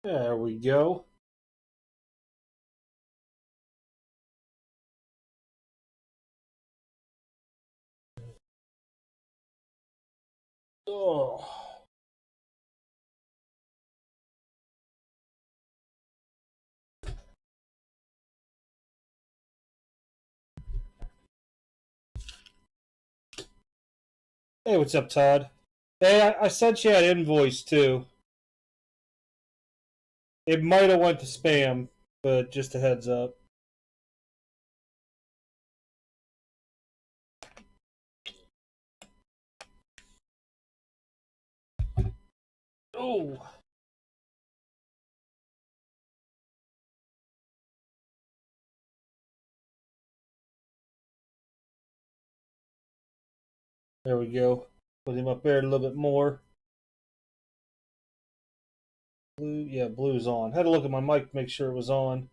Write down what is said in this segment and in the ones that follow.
There we go. Oh. Hey, what's up, Todd? Hey, I sent you an invoice too. It might have went to spam, but just a heads up. Oh. There we go. Put him up there a little bit more. Blue, yeah, blue's on. Had to look at my mic to make sure it was on.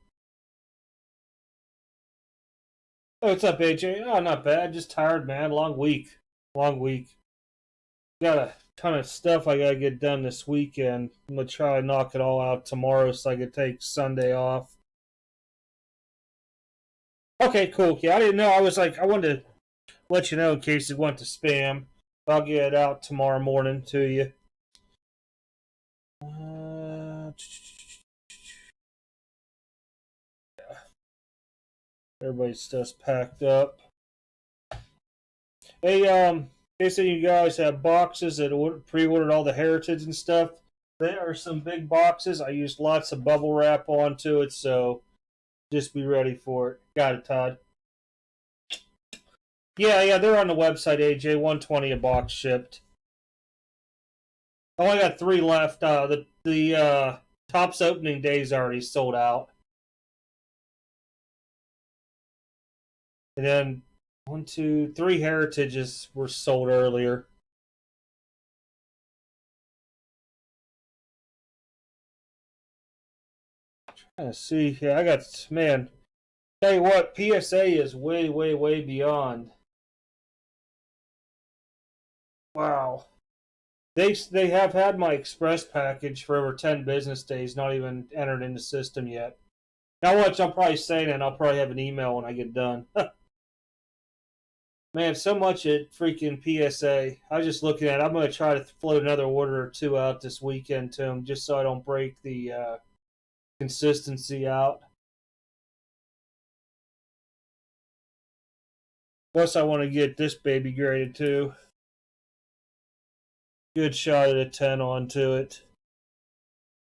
Oh, what's up, AJ? Oh, not bad. Just tired, man. Long week. Long week. Got a ton of stuff I gotta get done this weekend. I'm gonna try to knock it all out tomorrow so I can take Sunday off. Okay, cool. Yeah, I didn't know. I wanted to let you know in case it went to spam. I'll get it out tomorrow morning to you. Everybody's stuff's packed up. Hey, they say you guys have boxes that pre-ordered all the Heritage and stuff. There are some big boxes. I used lots of bubble wrap onto it, so just be ready for it. Got it, Todd. Yeah, they're on the website, AJ. 120 a box shipped. I only got 3 left. The Topps opening day is already sold out. And then 1, 2, 3 Heritages were sold earlier. Trying to see. Yeah, I got, man. Tell you what, PSA is way, way, way beyond. Wow. They have had my express package for over 10 business days, not even entered in the system yet. Now watch, I'm probably saying it, and I'll probably have an email when I get done. Man, so much at freaking PSA. I was just looking at it. I'm going to try to float another order or 2 out this weekend to them just so I don't break the consistency out. Plus, I want to get this baby graded too. Good shot at a 10 onto it.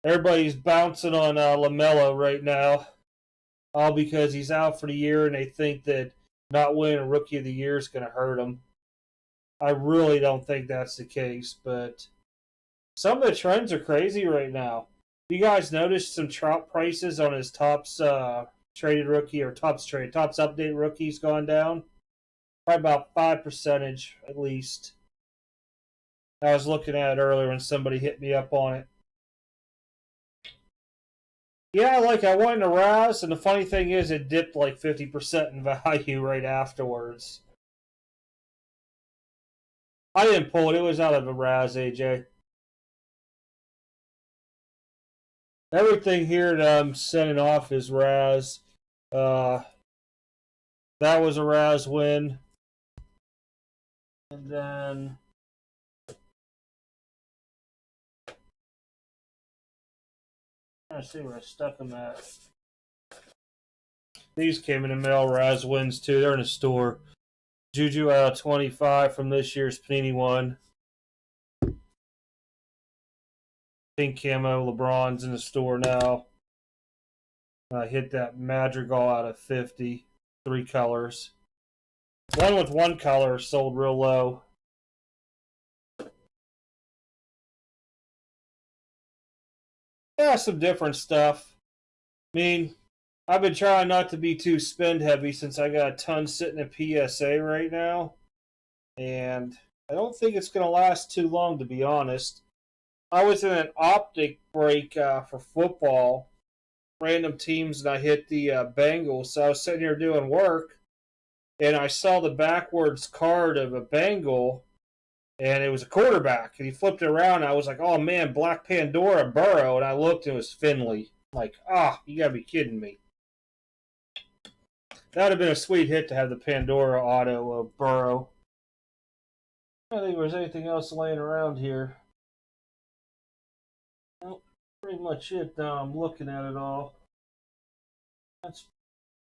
Everybody's bouncing on LaMelo right now, all because he's out for the year and they think that not winning Rookie of the Year is going to hurt him. I really don't think that's the case, but some of the trends are crazy right now. You guys noticed some Trout prices on his Topps traded rookie or Topps update rookies gone down? Probably about 5% at least. I was looking at it earlier when somebody hit me up on it. Yeah, like I went in a Raz, and the funny thing is, it dipped like 50% in value right afterwards. I didn't pull it; it was out of a Raz, AJ. Everything here that I'm sending off is Raz. Uh, that was a Raz win, and then I see where I stuck them at. These came in the mail. Raz wins too. They're in the store. Juju out of 25 from this year's Panini one. Pink camo. LeBron's in the store now. I hit that Madrigal out of 50. 3 colors. One with 1 color sold real low. Yeah, some different stuff. I mean, I've been trying not to be too spend heavy since I got a ton sitting at PSA right now. And I don't think it's going to last too long, to be honest. I was in an optic break for football, random teams, and I hit the Bengals. So I was sitting here doing work, and I saw the backwards card of a Bengal, and it was a quarterback, and he flipped it around, and I was like, oh man, Black Pandora, Burrow, and I looked, and it was Finley. I'm like, you gotta be kidding me. That would have been a sweet hit to have the Pandora auto of Burrow. I don't think there's anything else laying around here. Well, pretty much it now. I'm looking at it all. That's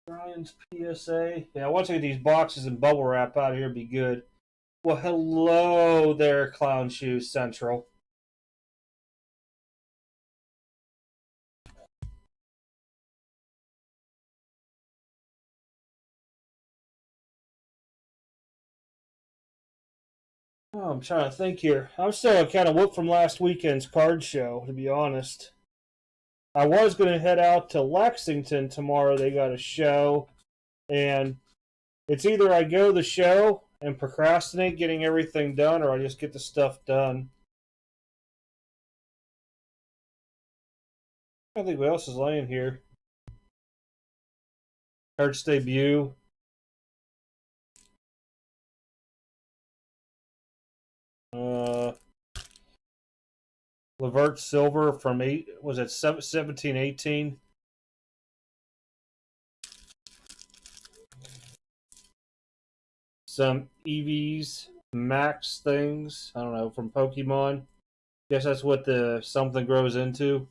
Brian's PSA. Yeah, once I get these boxes and bubble wrap out of here, it'd be good. Well, hello there, Clown Shoes Central. Oh, I'm trying to think here. I'm still kind of whooped from last weekend's card show, to be honest. I was going to head out to Lexington tomorrow. They got a show, and it's either I go to the show and procrastinate getting everything done, or I just get the stuff done. I don't think what else is laying here. Hurts debut. Levert Silver from 17-18? Some EVs, Max things, I don't know, from Pokemon. Guess that's what the something grows into.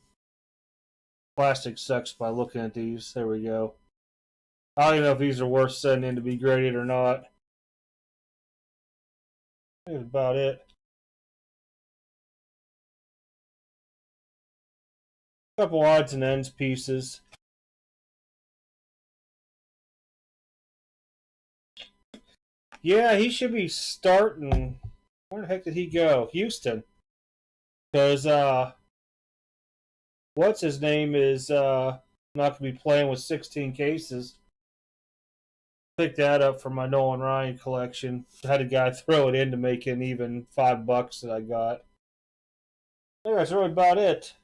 Plastic sucks by looking at these. There we go. I don't even know if these are worth sending in to be graded or not. That's about it. A couple odds and ends pieces. Yeah, he should be starting. Where the heck did he go? Houston. Because, what's his name is not going to be playing with 16 cases. Picked that up for my Nolan Ryan collection. I had a guy throw it in to make an even $5 that I got. Yeah, that's really about it.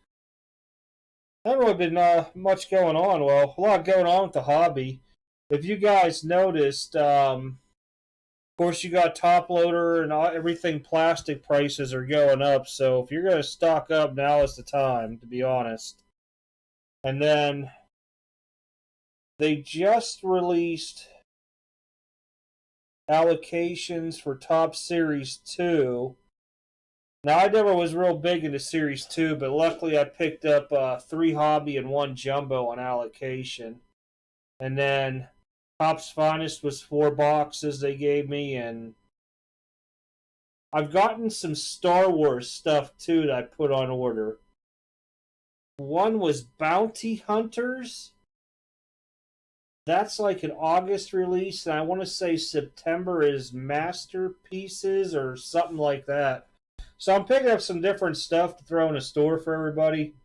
Not really been much going on. Well, a lot going on with the hobby. If you guys noticed, of course, you got top loader and everything plastic prices are going up. So if you're going to stock up, now is the time, to be honest. And then they just released allocations for Top Series 2. Now, I never was real big into Series 2, but luckily I picked up 3 hobby and 1 jumbo on allocation. And then Topps Finest was 4 boxes they gave me, and I've gotten some Star Wars stuff too that I put on order. One was Bounty Hunters. That's like an August release, and I want to say September is Masterpieces or something like that. So I'm picking up some different stuff to throw in a store for everybody.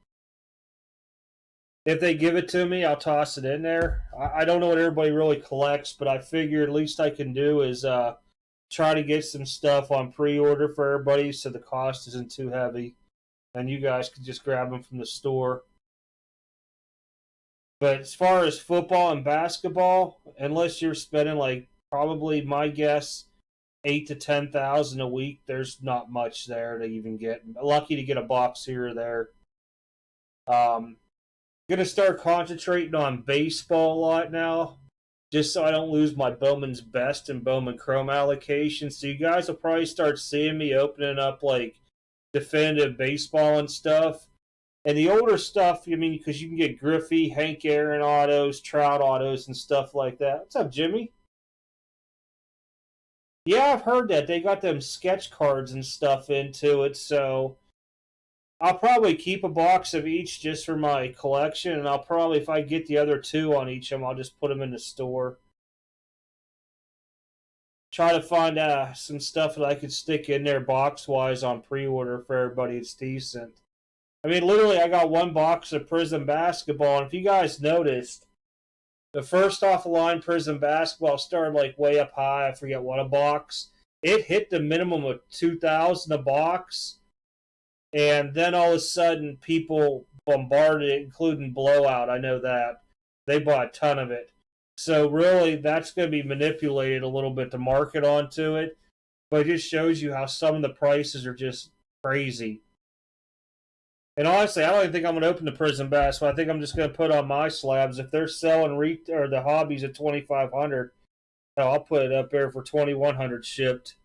If they give it to me, I'll toss it in there. I don't know what everybody really collects, but I figure at least I can do is try to get some stuff on pre-order for everybody so the cost isn't too heavy. And you guys can just grab them from the store. But as far as football and basketball, unless you're spending like probably my guess 8 to 10,000 a week, there's not much there to even get. Lucky to get a box here or there. Gonna start concentrating on baseball a lot now, just so I don't lose my Bowman's Best and Bowman Chrome allocation. So you guys will probably start seeing me opening up like definitive baseball and stuff. And the older stuff, I mean, because you can get Griffey, Hank Aaron autos, Trout autos, and stuff like that. What's up, Jimmy? Yeah, I've heard that. They got them sketch cards and stuff into it, so I'll probably keep a box of each just for my collection, and I'll probably, if I get the other 2 on each of them, I'll just put them in the store. Try to find some stuff that I could stick in there box-wise on pre-order for everybody. It's decent. I mean, literally, I got 1 box of Prism Basketball, and if you guys noticed, the first off-the-line Prism Basketball started like way up high. I forget what a box. It hit the minimum of 2,000 a box, and then all of a sudden, people bombarded it, including Blowout. I know that. They bought a ton of it. So really, that's going to be manipulated a little bit to market onto it. But it just shows you how some of the prices are just crazy. And honestly, I don't even think I'm going to open the prison bass. So I think I'm just going to put on my slabs. If they're selling or the hobbies at $2,500, I'll put it up there for $2,100 shipped.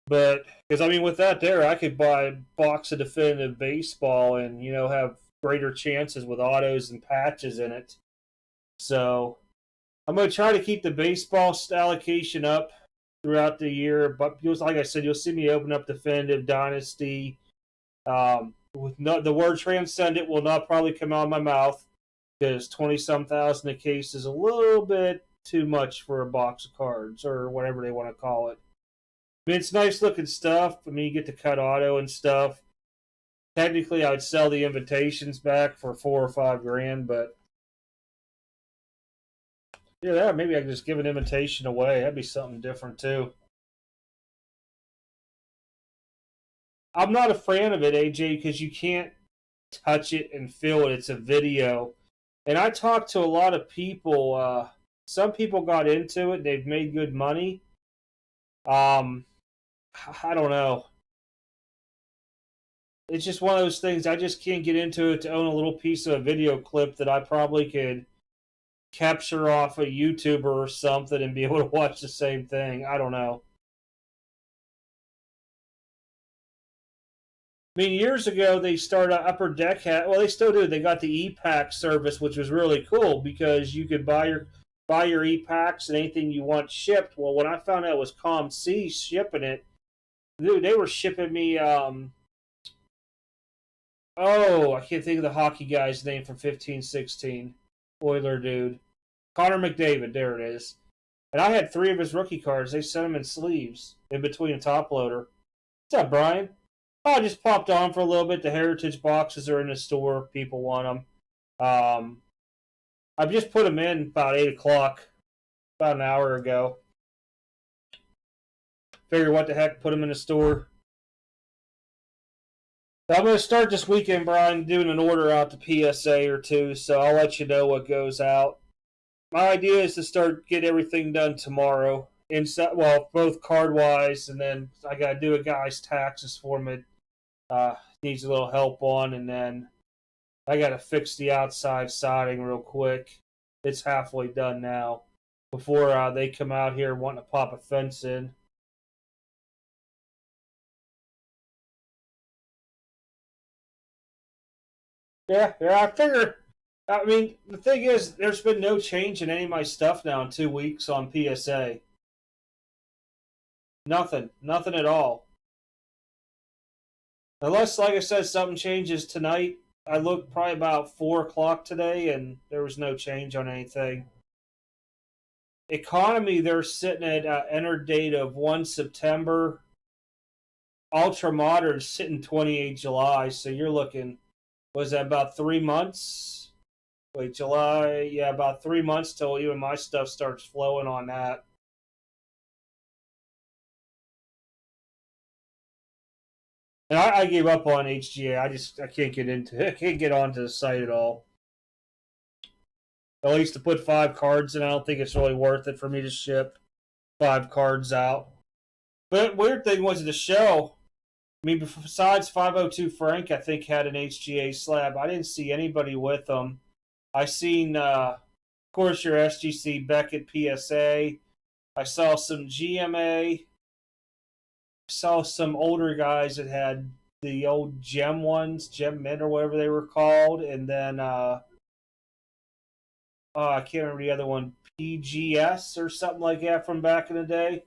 But because I mean, with that there, I could buy a box of definitive baseball and have greater chances with autos and patches in it. So I'm going to try to keep the baseball allocation up throughout the year. But like I said, you'll see me open up Definitive Dynasty. The word transcendent will not probably come out of my mouth because 20-some thousand a case is a little bit too much for a box of cards or whatever they want to call it. I mean, it's nice looking stuff. I mean, you get to cut auto and stuff. Technically, I would sell the invitations back for $4 or $5 grand, but yeah, maybe I could just give an invitation away. That'd be something different too. I'm not a fan of it, AJ, because you can't touch it and feel it. It's a video. And I talked to a lot of people. Some people got into it. They've made good money. I don't know. It's just one of those things. I just can't get into it to own a little piece of a video clip that I probably could capture off a YouTuber or something and be able to watch the same thing. I don't know. I mean, years ago they started Upper Deck well, they still do. They got the e-pack service, which was really cool because you could buy your e-packs and anything you want shipped. Well, when I found out it was ComC shipping it, dude, they were shipping me. I can't think of the hockey guy's name from 15-16. Oiler dude. Connor McDavid, there it is. And I had 3 of his rookie cards. They sent them in sleeves in between a top loader. What's up, Brian? Oh, I just popped on for a little bit. The Heritage boxes are in the store. People want them. I've just put them in about 8 o'clock, about an hour ago. Figure what the heck, put them in the store. I'm going to start this weekend, Brian, doing an order out to PSA or 2, so I'll let you know what goes out. My idea is to start get everything done tomorrow. Both card-wise, and then I got to do a guy's taxes for him. Needs a little help on, and then I got to fix the outside siding real quick. It's halfway done now before they come out here wanting to pop a fence in. Yeah, I figure. I mean, the thing is, there's been no change in any of my stuff now in 2 weeks on PSA. Nothing at all. Unless, like I said, something changes tonight. I looked probably about 4 o'clock today, and there was no change on anything. Economy, they're sitting at enter date of 1 September. Ultra Modern sitting 28 July, so you're looking, was that about 3 months? Wait, July? Yeah, about 3 months till even my stuff starts flowing on that. And I gave up on HGA. I can't get into it. I can't get onto the site at all. At least to put 5 cards in, I don't think it's really worth it for me to ship 5 cards out. But weird thing was the show. I mean, besides 502 Frank, I think had an HGA slab. I didn't see anybody with them. I seen, of course, your SGC Beckett PSA. I saw some GMA. Saw some older guys that had the old Gem ones, Gem Mint or whatever they were called, and then I can't remember the other one, PGS or something like that from back in the day.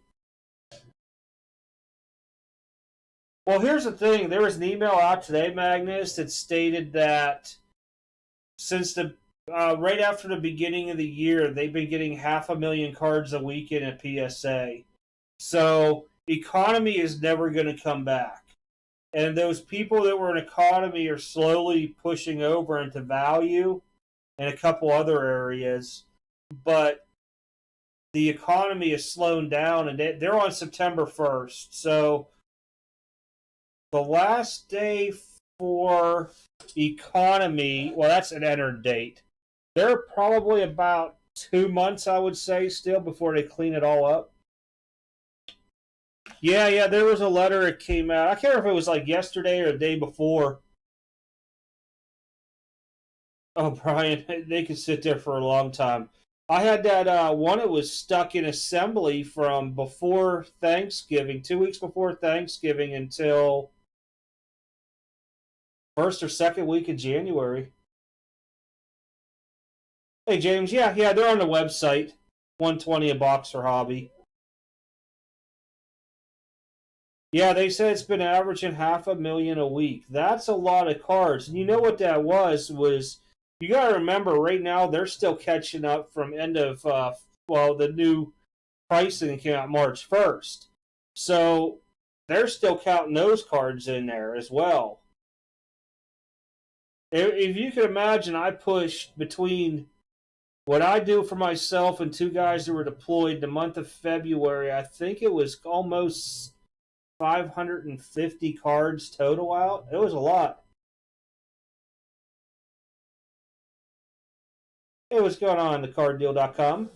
Well, here's the thing. There was an email out today, Magnus, that stated that since the right after the beginning of the year, they've been getting 500,000 cards a week in a PSA. So economy is never going to come back. And those people that were in economy are slowly pushing over into value and a couple other areas. But the economy is slowing down, and they're on September 1st. So the last day for economy, well, that's an entered date. They're probably about 2 months, I would say, still before they clean it all up. Yeah, there was a letter that came out. I can't remember if it was like yesterday or the day before. Oh, Brian, they could sit there for a long time. I had that one that was stuck in assembly from before Thanksgiving, 2 weeks before Thanksgiving until first or second week of January. Hey, James, yeah, they're on the website. 120 a box for hobby. Yeah, they said it's been averaging 500,000 a week. That's a lot of cards. And you know what that was you got to remember right now they're still catching up from end of the new pricing came out March 1st. So they're still counting those cards in there as well. If you can imagine, I pushed between what I do for myself and two guys who were deployed the month of February. I think it was almost 550 cards total out. It was a lot. Hey, what's going on, thecarddeal.com?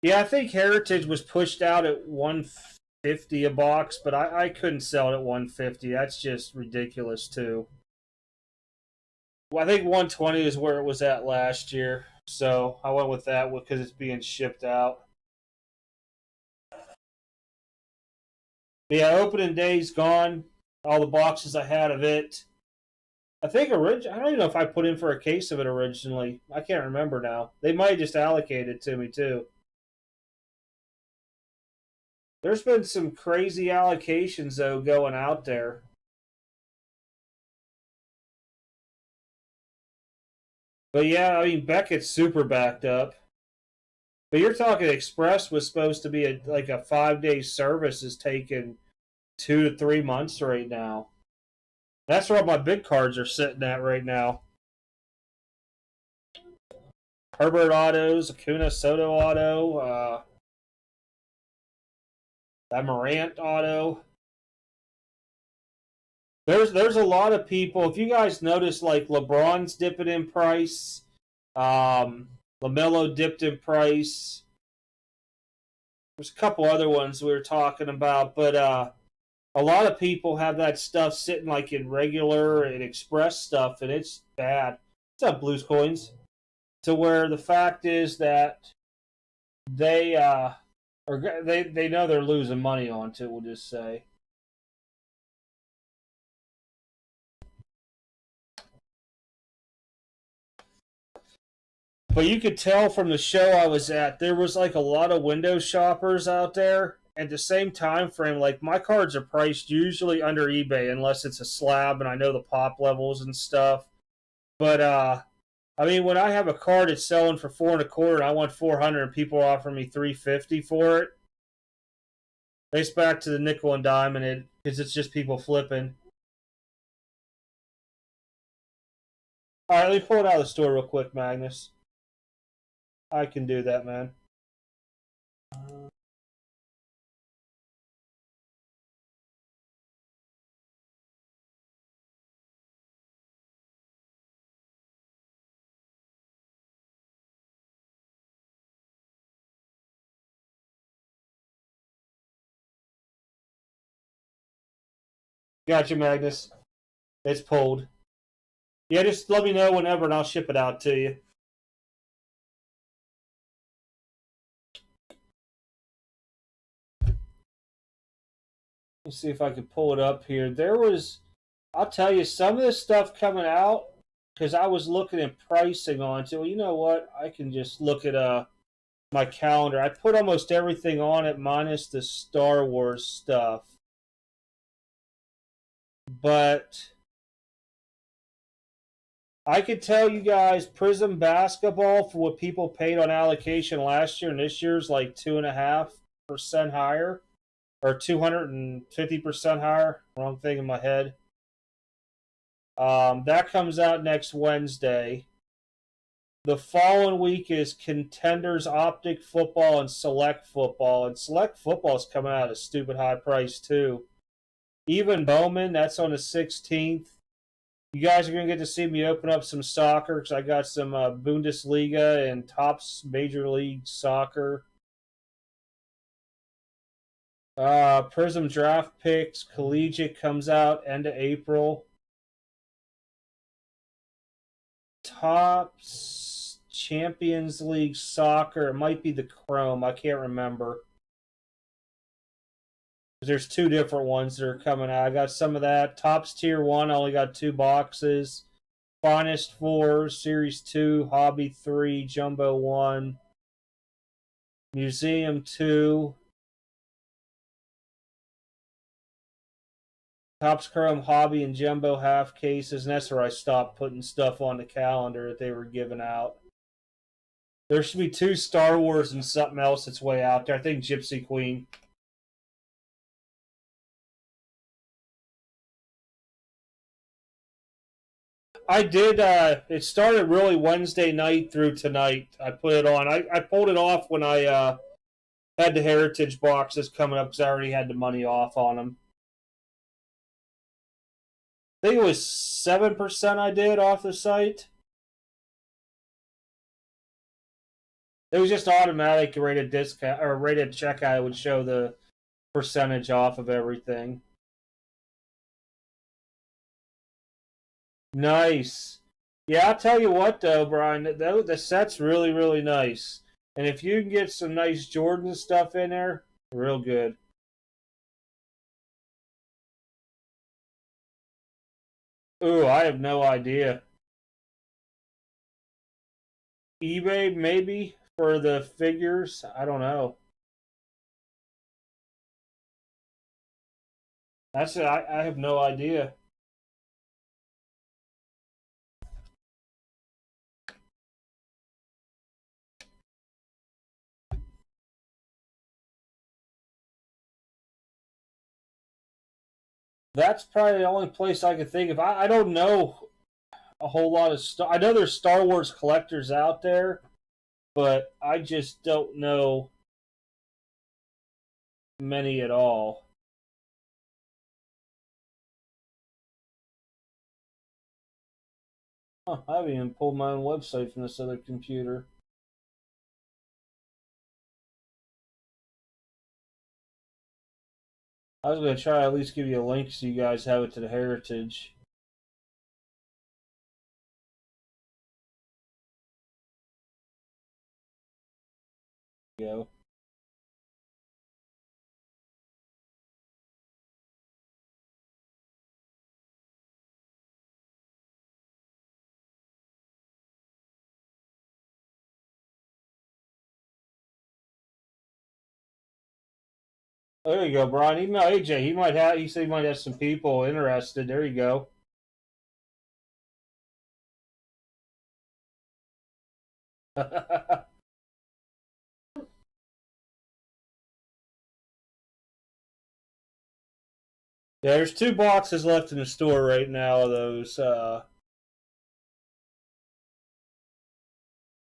Yeah, I think Heritage was pushed out at 150 a box, but I couldn't sell it at 150. That's just ridiculous, too. Well, I think 120 is where it was at last year, so I went with that because it's being shipped out. But yeah, opening day's gone. All the boxes I had of it. I think I don't even know if I put in for a case of it originally. I can't remember now. They might just allocate it to me too. There's been some crazy allocations though going out there. But yeah, I mean Beckett's super backed up. But you're talking Express was supposed to be like a 5-day service is taking 2 to 3 months right now. That's where all my big cards are sitting at right now. Herbert autos, Acuna Soto auto, that Morant auto. There's a lot of people. If you guys notice, like LeBron's dipping in price, LaMelo dipped in price. There's a couple other ones we were talking about, but a lot of people have that stuff sitting like in regular and express stuff, and it's bad. What's up, Blues Coins? To where the fact is that they they know they're losing money on it. We'll just say. But you could tell from the show I was at, there was like a lot of window shoppers out there. At the same time frame, like my cards are priced usually under eBay unless it's a slab and I know the pop levels and stuff. But I mean, when I have a card that's selling for 4.25 and I want 400 and people offer me 350 for it, it's back to the nickel and dime and it because it's just people flipping. All right, let me pull it out of the store real quick, Magnus. I can do that, man. Gotcha, Magnus. It's pulled. Yeah, just let me know whenever and I'll ship it out to you. Let's see if I can pull it up here. I'll tell you, some of this stuff coming out, because I was looking at pricing on it. Well, you know what? I can just look at my calendar. I put almost everything on it minus the Star Wars stuff. But I could tell you guys, Prism Basketball, for what people paid on allocation last year and this year's like 2.5% higher. Or 250% higher. Wrong thing in my head. That comes out next Wednesday. The following week is Contenders, Optic Football, and Select Football. And Select Football is coming out at a stupid high price, too. Even Bowman, that's on the 16th. You guys are going to get to see me open up some soccer because I got some Bundesliga and Tops Major League Soccer. Prism Draft Picks. Collegiate comes out end of April. Tops Champions League Soccer. It might be the Chrome. I can't remember. There's two different ones that are coming out. I got some of that. Tops Tier 1, I only got 2 boxes. Finest 4, Series 2, Hobby 3, Jumbo 1, Museum 2, Topps Chrome Hobby and Jumbo half cases, and that's where I stopped putting stuff on the calendar that they were giving out. There should be 2 Star Wars and something else that's way out there. I think Gypsy Queen. I did. It started really Wednesday night through tonight. I put it on. I pulled it off when I had the Heritage boxes coming up because I already had the money off on them. I think it was 7% I did off the site. It was just automatic rated discount or rated checkout. It would show the percentage off of everything. Nice. Yeah, I'll tell you what though, Brian, the set's really, really nice. And if you can get some nice Jordan stuff in there, real good. Ooh, I have no idea. eBay maybe for the figures. I don't know. I have no idea. That's probably the only place I could think of. I don't know a whole lot of stuff. I know there's Star Wars collectors out there, but I just don't know many at all. Huh, I haven't even pulled my own website from this other computer. I was going to try to at least give you a link so you guys have it to the Heritage. Go. There you go, Brian. Email AJ. He might have. He said he might have some people interested. There you go. Yeah, there's 2 boxes left in the store right now of those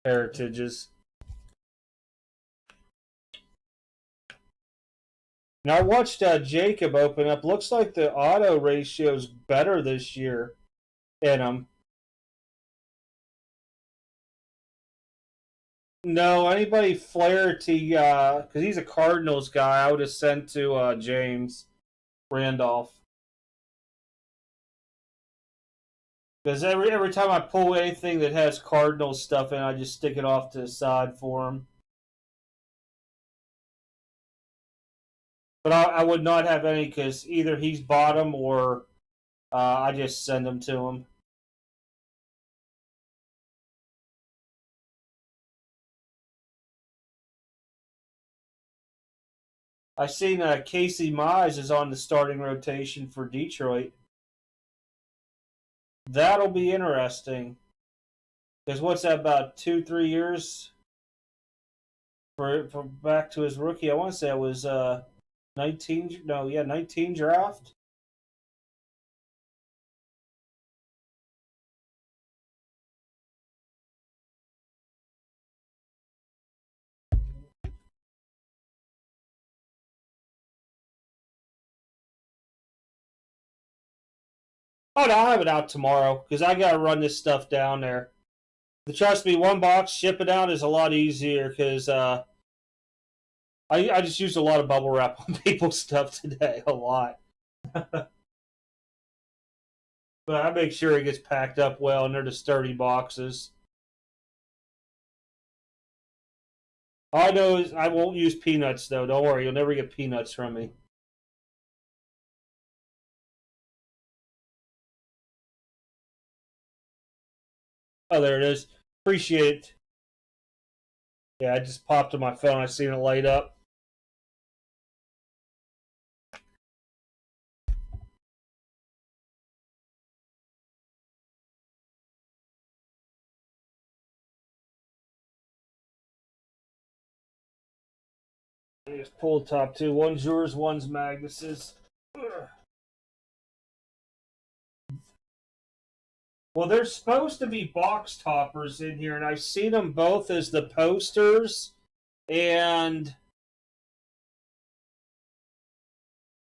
Heritages. Now I watched Jacob open up. Looks like the auto ratio's better this year in them. No, anybody Flaherty, because he's a Cardinals guy, I would have sent to James Randolph. Because every time I pull anything that has Cardinals stuff in, I just stick it off to the side for him. But I would not have any because either he's bought them or I just send them to him. I seen Casey Mize is on the starting rotation for Detroit. That'll be interesting. Because what's that, about 2-3 years for back to his rookie? I want to say it was 19. No, yeah, 19 draft. Oh no, I'll have it out tomorrow because I gotta run this stuff down there. Trust me, one box ship it out is a lot easier because I just used a lot of bubble wrap on people's stuff today, a lot. But I make sure it gets packed up well, and they're the sturdy boxes. All I know is I won't use peanuts though. Don't worry, you'll never get peanuts from me. Oh, there it is. Appreciate it. Yeah, I just popped on my phone. I seen it light up. Just pull the top two. One's yours, one's Magnus's. Well, there's supposed to be box toppers in here, and I've seen them both as the posters and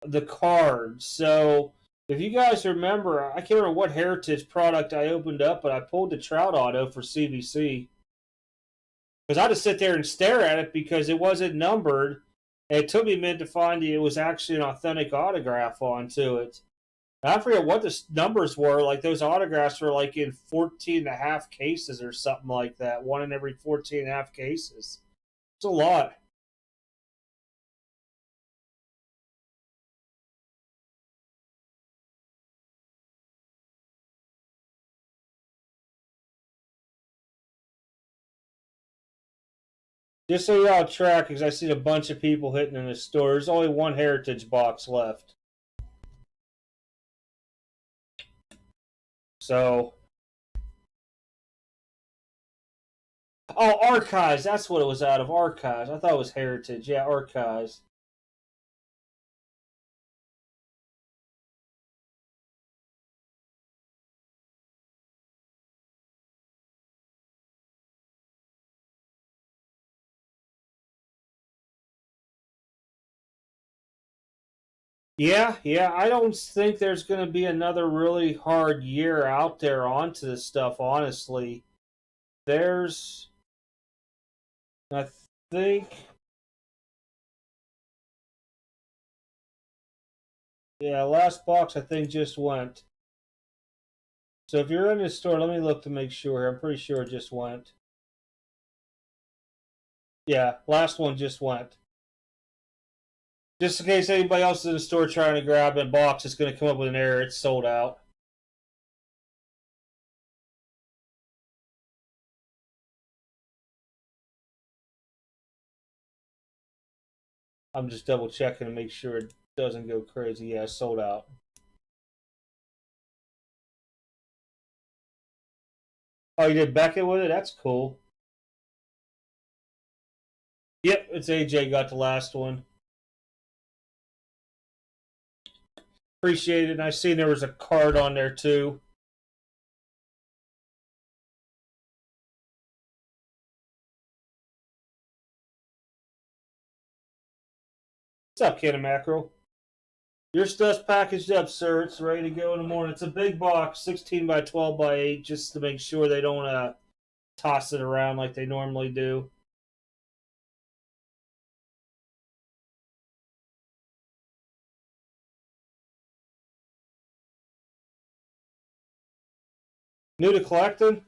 the cards. So if you guys remember, I can't remember what Heritage product I opened up, but I pulled the Trout Auto for CBC. Because I had to sit there and stare at it because it wasn't numbered. And it took me a minute to find it was actually an authentic autograph onto it. And I forget what the numbers were. Like those autographs were like in 14 and a half cases or something like that. One in every 14 and a half cases. It's a lot. Just so you're on track, because I seen a bunch of people hitting in the store. There's only one Heritage box left. So. Oh, Archives. That's what it was out of. Archives. I thought it was Heritage. Yeah, Archives. Yeah. I don't think there's going to be another really hard year out there onto this stuff, honestly. There's. I think. Yeah, last box I think just went. So if you're in the store, let me look to make sure. I'm pretty sure it just went. Yeah, last one just went. Just in case anybody else is in the store trying to grab a box, it's going to come up with an error. It's sold out. I'm just double checking to make sure it doesn't go crazy. Yeah, it's sold out. Oh, you did Beckett with it? That's cool. Yep, it's AJ got the last one. Appreciate it. And I seen there was a card on there too. What's up, Can Mackerel? Your stuff's packaged up, sir. It's ready to go in the morning. It's a big box, 16 by 12 by 8, just to make sure they don't toss it around like they normally do. New to collecting?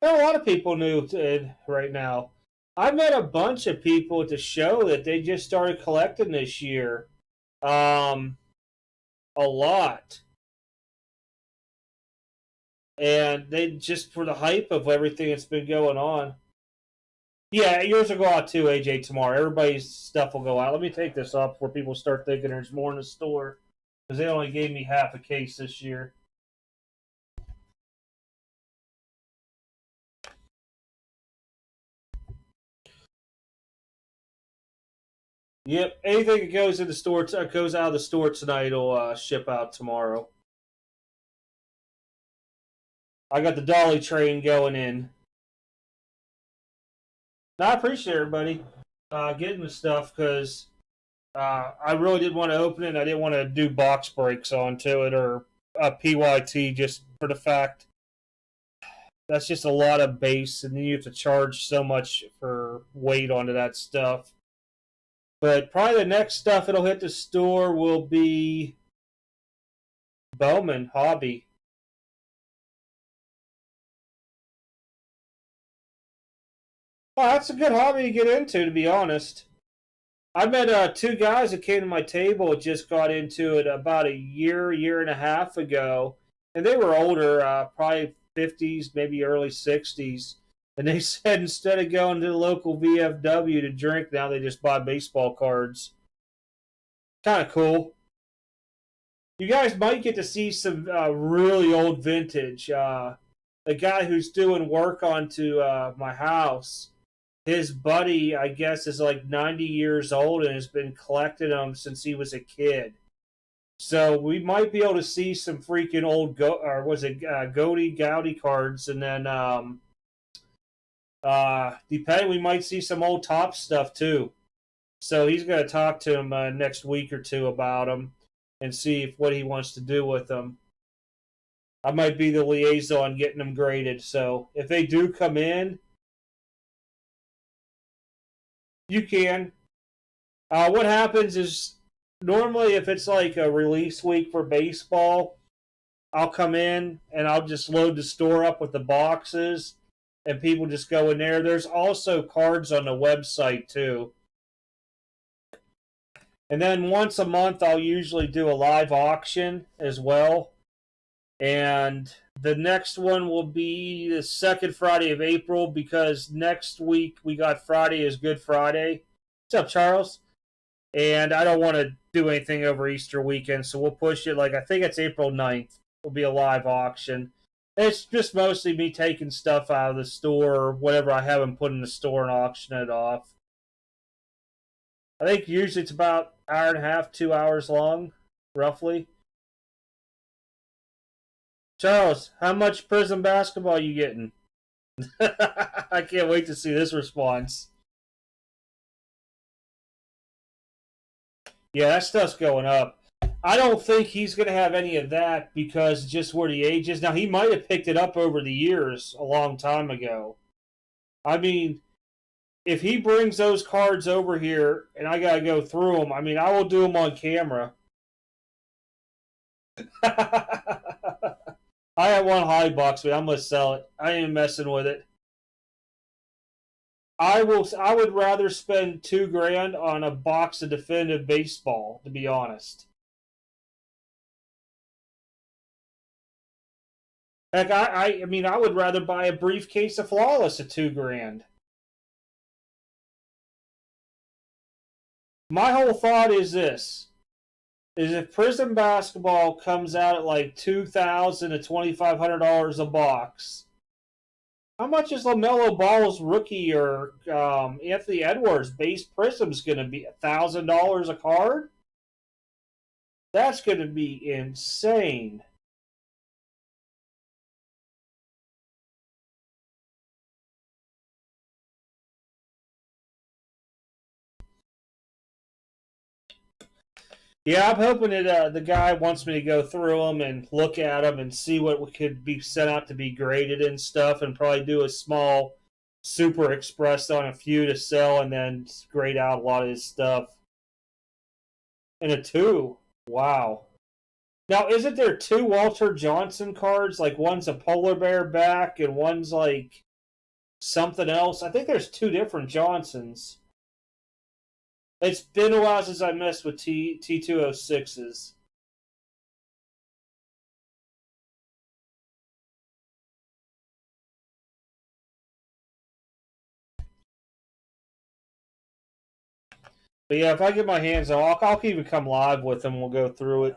There are a lot of people new to it right now. I met a bunch of people at the show that they just started collecting this year. A lot. And they just for the hype of everything that's been going on. Yeah, yours will go out too, AJ, tomorrow. Everybody's stuff will go out. Let me take this off before people start thinking there's more in the store. Because they only gave me half a case this year. Yep, anything that goes in the store goes out of the store tonight will ship out tomorrow. I got the dolly train going in. No, I appreciate everybody getting the stuff because I really did want to open it. I didn't want to do box breaks onto it or PYT just for the fact that's just a lot of base, and then you have to charge so much for weight onto that stuff. But probably the next stuff it'll hit the store will be Bowman Hobby. Oh, that's a good hobby to get into, to be honest. I met two guys that came to my table, just got into it about a year and a half ago, and they were older, probably 50s, maybe early 60s. And they said instead of going to the local VFW to drink, now they just buy baseball cards. Kind of cool. You guys might get to see some really old vintage. The guy who's doing work onto my house, his buddy, I guess, is like 90 years old and has been collecting them since he was a kid. So we might be able to see some freaking old Gowdy cards, and then depending, we might see some old Top stuff too. So he's going to talk to him next week or two about them and see what he wants to do with them. I might be the liaison getting them graded. So if they do come in, you can. What happens is normally if it's like a release week for baseball, I'll come in and I'll just load the store up with the boxes and people just go in there. There's also cards on the website too. And then once a month, I'll usually do a live auction as well. And the next one will be the second Friday of April, because next week we got Friday is Good Friday. What's up, Charles? And I don't want to do anything over Easter weekend, so we'll push it. Like, I think it's April 9th. Will be a live auction. It's just mostly me taking stuff out of the store or whatever I haven't put in the store and auction it off. I think usually it's about an hour and a half, 2 hours long, roughly. Charles, how much Prism basketball are you getting? I can't wait to see this response. Yeah, that stuff's going up. I don't think he's going to have any of that because just where the age is. Now, he might have picked it up over the years a long time ago. I mean, if he brings those cards over here and I got to go through them, I mean, I will do them on camera. I have one high box, but I'm going to sell it. I ain't messing with it. I would rather spend $2,000 on a box of definitive baseball, to be honest. Heck, I mean, I would rather buy a briefcase of Flawless at $2,000. My whole thought is this: is if Prism basketball comes out at like $2,000 to $2,500 a box, how much is LaMelo Ball's rookie or Anthony Edwards base Prism's going to be? $1,000 a card? That's going to be insane. Yeah, I'm hoping that the guy wants me to go through them and look at them and see what could be sent out to be graded and stuff, and probably do a small Super Express on a few to sell, and then grade out a lot of his stuff. And a 2. Wow. Now, isn't there 2 Walter Johnson cards? Like, one's a polar bear back and one's like something else. I think there's 2 different Johnsons. It's been a while since I messed with T206s. But yeah, if I get my hands on, I'll even come live with them. We'll go through it.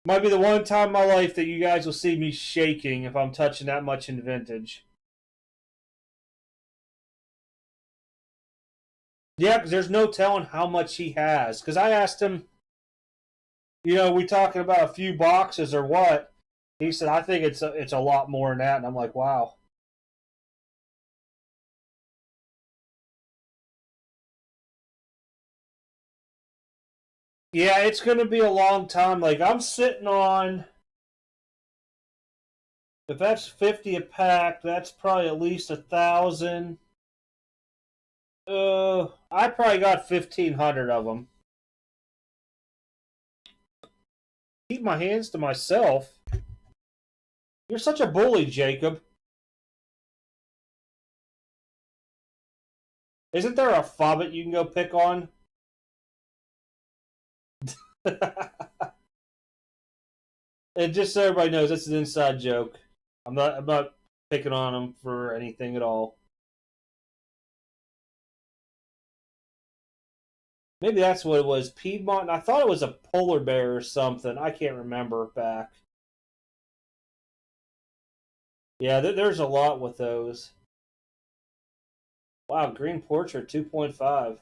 Might be the one time in my life that you guys will see me shaking if I'm touching that much in vintage. Yeah, because there's no telling how much he has. Because I asked him, we talking about a few boxes or what? He said, I think it's a lot more than that. And I'm like, wow. Yeah, it's going to be a long time. Like, I'm sitting on, if that's 50 a pack, that's probably at least 1,000. I probably got 1,500 of them. Keep my hands to myself. You're such a bully, Jacob. Isn't there a fobbit you can go pick on? And just so everybody knows, that's an inside joke. I'm not picking on him for anything at all. Maybe that's what it was. Piedmont. I thought it was a polar bear or something. I can't remember back. Yeah, there's a lot with those. Wow, green portrait 2.5.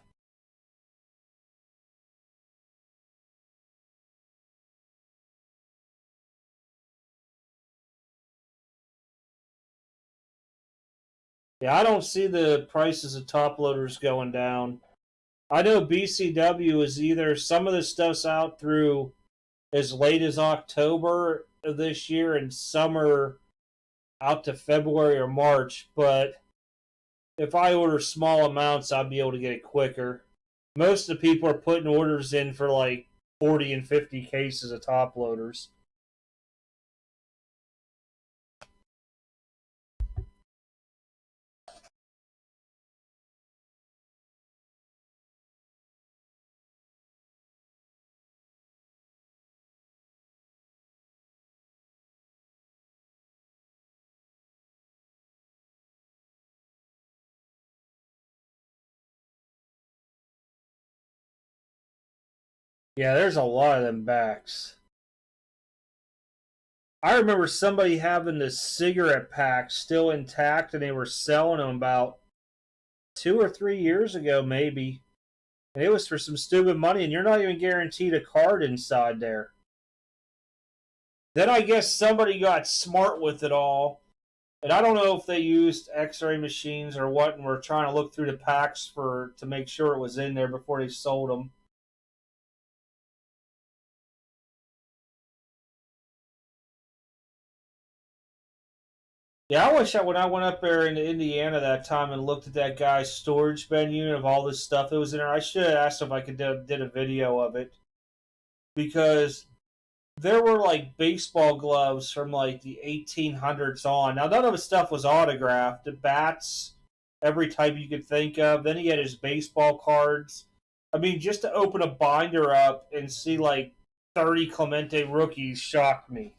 Yeah, I don't see the prices of top loaders going down. I know BCW is either some of the stuff's out through as late as October of this year and some are out to February or March, but if I order small amounts, I'll be able to get it quicker. Most of the people are putting orders in for like 40 and 50 cases of top loaders. Yeah, there's a lot of them backs. I remember somebody having the cigarette packs still intact and they were selling them about 2 or 3 years ago, maybe. And it was for some stupid money, and you're not even guaranteed a card inside there. Then I guess somebody got smart with it all. And I don't know if they used X-ray machines or what, and were trying to look through the packs for to make sure it was in there before they sold them. Yeah, I wish when I went up there in Indiana that time and looked at that guy's storage bin unit of all this stuff that was in there, I should have asked if I could did a video of it because there were like baseball gloves from like the 1800s on. Now none of his stuff was autographed. The bats, every type you could think of. Then he had his baseball cards. I mean, just to open a binder up and see like 30 Clemente rookies shocked me.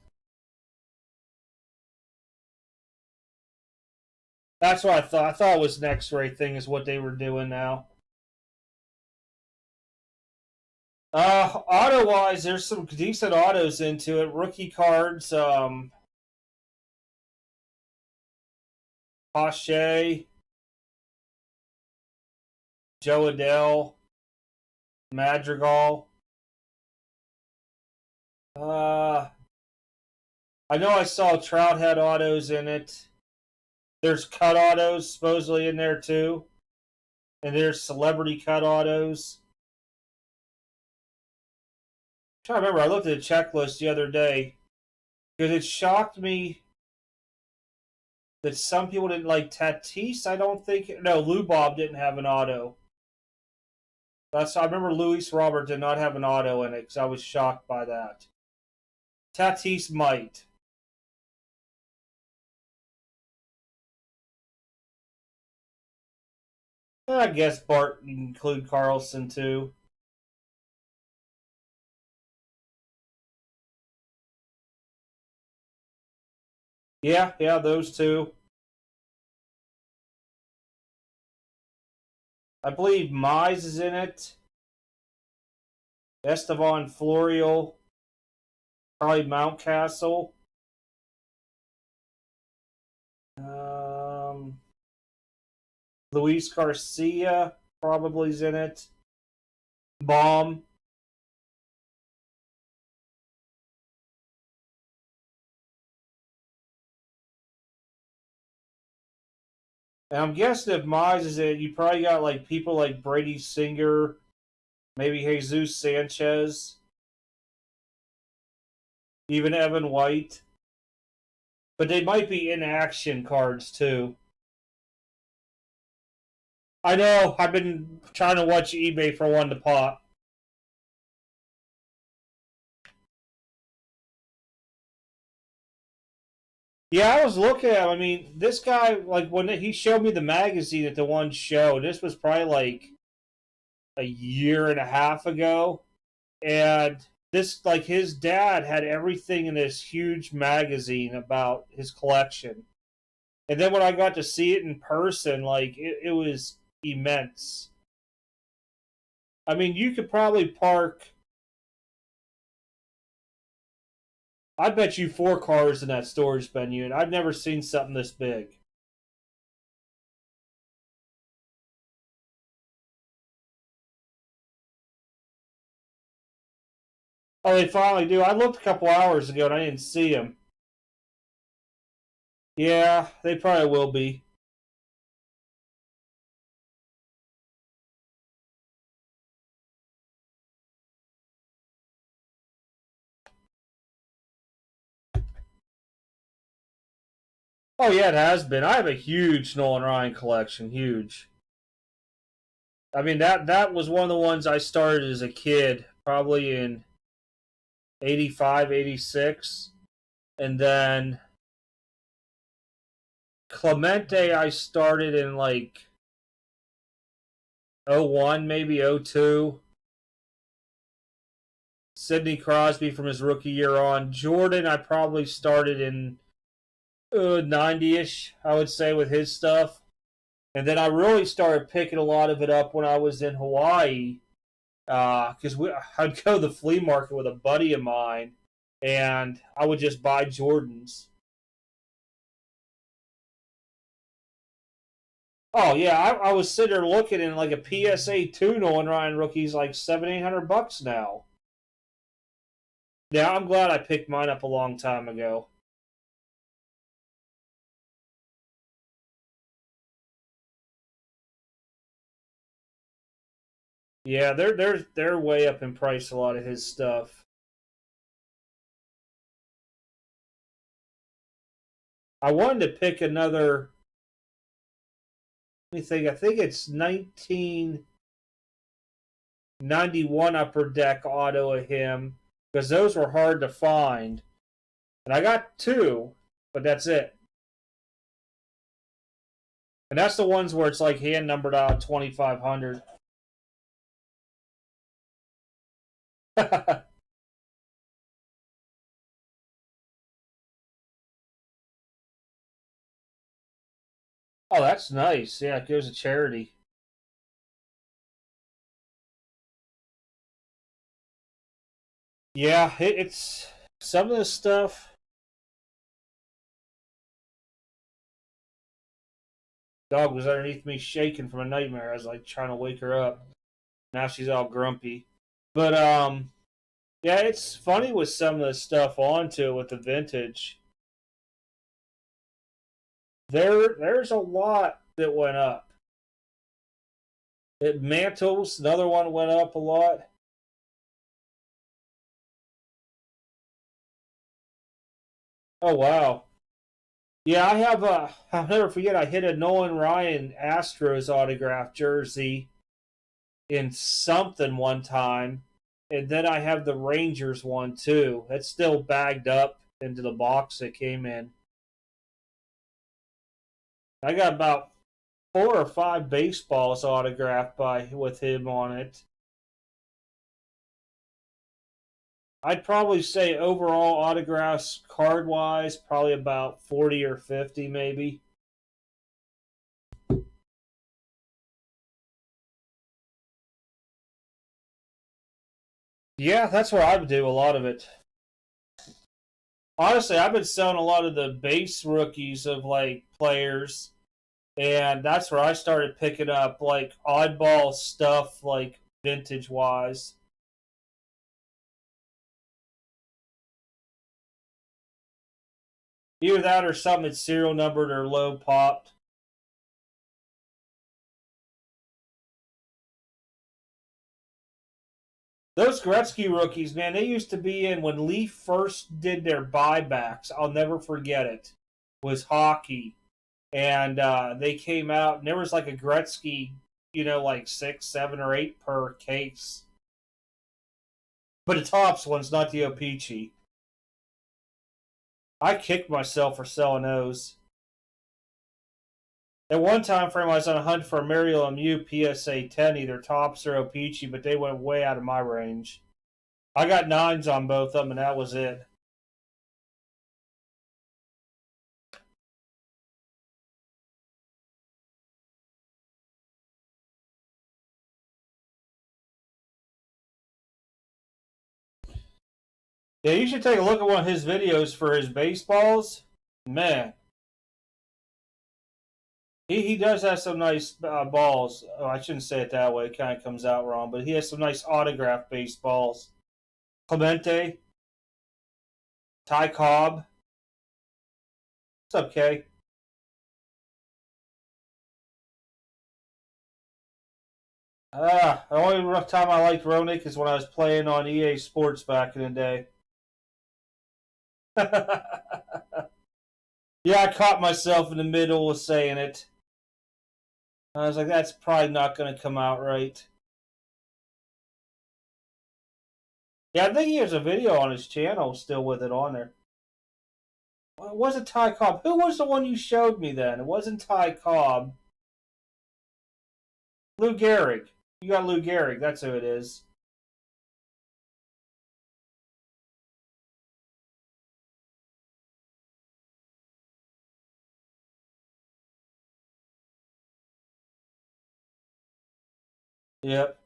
That's what I thought. I thought it was an X-ray thing is what they were doing now. Auto wise, there's some decent autos into it. Rookie cards, Pache, Joe Adele, Madrigal. Uh, I know I saw Trout had autos in it. There's cut autos supposedly in there too, and there's celebrity cut autos. I'm trying to remember, I looked at the checklist the other day because it shocked me that some people didn't like Tatis. I don't think no Lou Bob didn't have an auto. I remember Luis Robert did not have an auto in it because I was shocked by that. Tatis might. I guess Bart include Carlson too. Yeah, yeah, those two. I believe Mize is in it. Estevan Florial. Probably Mountcastle. Um, Luis Garcia probably is in it. Baum. And I'm guessing if Mize is in it, you probably got like people like Brady Singer, Maybe Jesus Sanchez, even Evan White. But they might be in action cards too. I know. I've been trying to watch eBay for one to pop. Yeah, I was looking at him. I mean, this guy, like, when he showed me the magazine at the one show, this was probably like a year and a half ago. And this, like, his dad had everything in this huge magazine about his collection. And then when I got to see it in person, like, it was immense. I mean, you could probably park, I bet you 4 cars in that storage bin unit. I've never seen something this big. Oh, they finally do. I looked a couple hours ago and I didn't see them. Yeah, they probably will be. Oh yeah, it has been. I have a huge Nolan Ryan collection. Huge. I mean that was one of the ones I started as a kid, probably in 85, 86, and then Clemente I started in like '01, maybe '02. Sidney Crosby from his rookie year on. Jordan I probably started in 90-ish, I would say, with his stuff. And then I really started picking a lot of it up when I was in Hawaii, because I'd go to the flea market with a buddy of mine, and I would just buy Jordans. Oh yeah, I was sitting there looking in like a PSA 2 Nolan Ryan rookie's like 700-800 bucks now. Yeah, I'm glad I picked mine up a long time ago. Yeah, they're way up in price, a lot of his stuff. I wanted to pick another. Let me think. I think it's 1991 Upper Deck auto of him, because those were hard to find, and I got two, but that's it. And that's the ones where it's like hand numbered out 2,500. Oh, that's nice. Yeah, it goes to charity. Yeah, it's some of this stuff. Dog was underneath me shaking from a nightmare. I was like trying to wake her up. Now she's all grumpy. But yeah, it's funny with some of the stuff onto it with the vintage. There's a lot that went up. It Mantles, another one went up a lot. Oh wow. Yeah, I have a. I'll never forget. I hit a Nolan Ryan Astros autograph jersey in something one time, and then I have the Rangers one too. It's still bagged up into the box it came in. I got about 4 or 5 baseballs autographed by with him on it. I'd probably say overall autographs card wise, probably about 40 or 50 maybe. Yeah, that's where I would do a lot of it. Honestly, I've been selling a lot of the base rookies of like players, and that's where I started picking up like oddball stuff, like vintage wise. Either that or something that's serial numbered or low popped. Those Gretzky rookies, man, they used to be in when Leaf first did their buybacks. I'll never forget it. Was hockey, and they came out, and there was like a Gretzky, like 6, 7, or 8 per case. But the Tops ones, not the O-Pee-Chee. I kicked myself for selling those. At one time frame, I was on a hunt for a Mario Lemieux PSA 10, either Tops or O-Pee-Chee, but they went way out of my range. I got 9s on both of them, and that was it. Yeah, you should take a look at one of his videos for his baseballs. Man, he does have some nice balls. Oh, I shouldn't say it that way. It kind of comes out wrong, but he has some nice autographed baseballs. Clemente, Ty Cobb. What's up, Kay? The only rough time I liked Ronick is when I was playing on EA Sports back in the day. Yeah, I caught myself in the middle of saying it. I was like, that's probably not going to come out right. Yeah, I think he has a video on his channel still with it on there. Well, it wasn't Ty Cobb. Who was the one you showed me then? It wasn't Ty Cobb. Lou Gehrig. You got Lou Gehrig. That's who it is. Yep.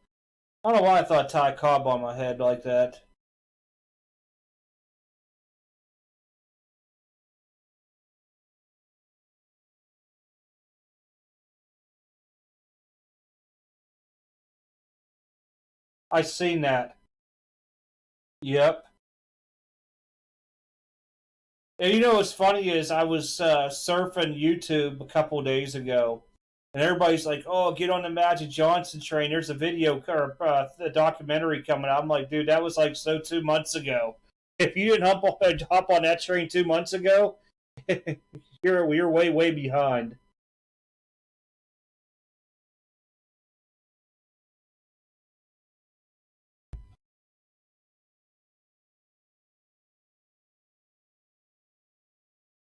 I don't know why I thought Ty Cobb on my head like that. I seen that. Yep. And you know what's funny is I was surfing YouTube a couple days ago, and everybody's like, "Oh, get on the Magic Johnson train." There's a video or a documentary coming out. I'm like, dude, that was like 2 months ago. If you didn't hop on that train 2 months ago, you're way behind.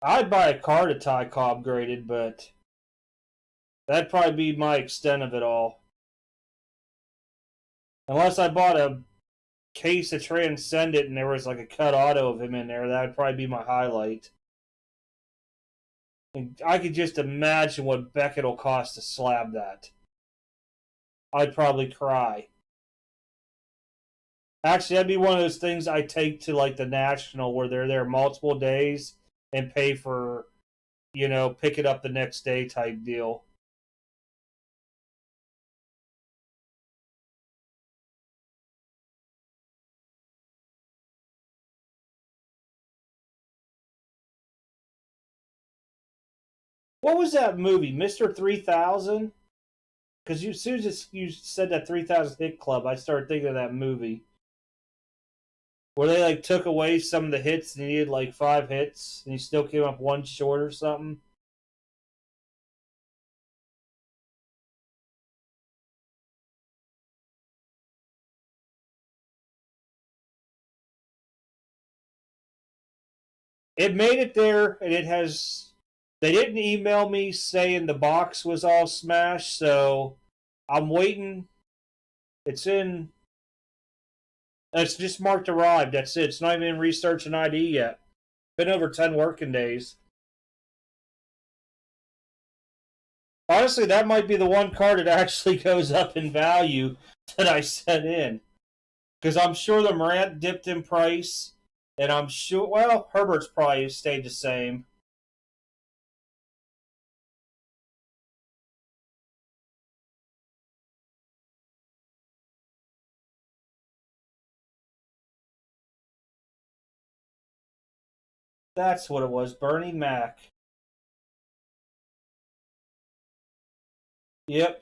I'd buy a car to Ty Cobb graded, but that'd probably be my extent of it all. Unless I bought a case to transcend it and there was like a cut auto of him in there, that would probably be my highlight. And I could just imagine what Beckett will cost to slab that. I'd probably cry. Actually, that'd be one of those things I take to like the National where they're there multiple days and pay for, pick it up the next day type deal. What was that movie, Mr. 3000? Because as soon as you said that 3000 Hit Club, I started thinking of that movie. Where they like took away some of the hits and he needed like 5 hits and he still came up one short or something. It made it there, and it has. They didn't email me saying the box was all smashed, so I'm waiting. It's in. It's just marked arrived. That's it. It's not even in research and ID yet. Been over 10 working days. Honestly, that might be the one card that actually goes up in value that I sent in. Because I'm sure the Morant dipped in price, and I'm sure, well, Herbert's probably stayed the same. That's what it was. Bernie Mac. Yep.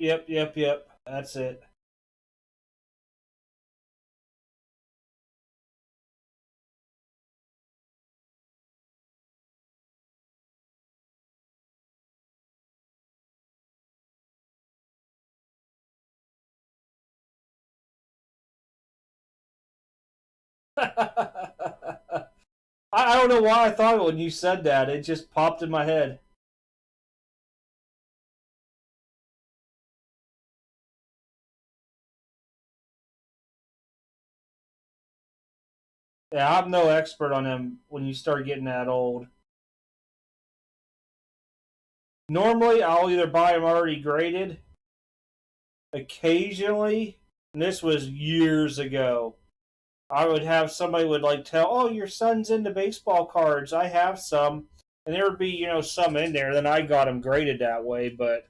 That's it. I don't know why I thought it when you said that. It just popped in my head. Yeah, I'm no expert on them when you start getting that old. Normally, I'll either buy them already graded. Occasionally, and this was years ago, I would have somebody would like tell, "Oh, your son's into baseball cards. I have some," and there would be some in there. Then I got them graded that way, but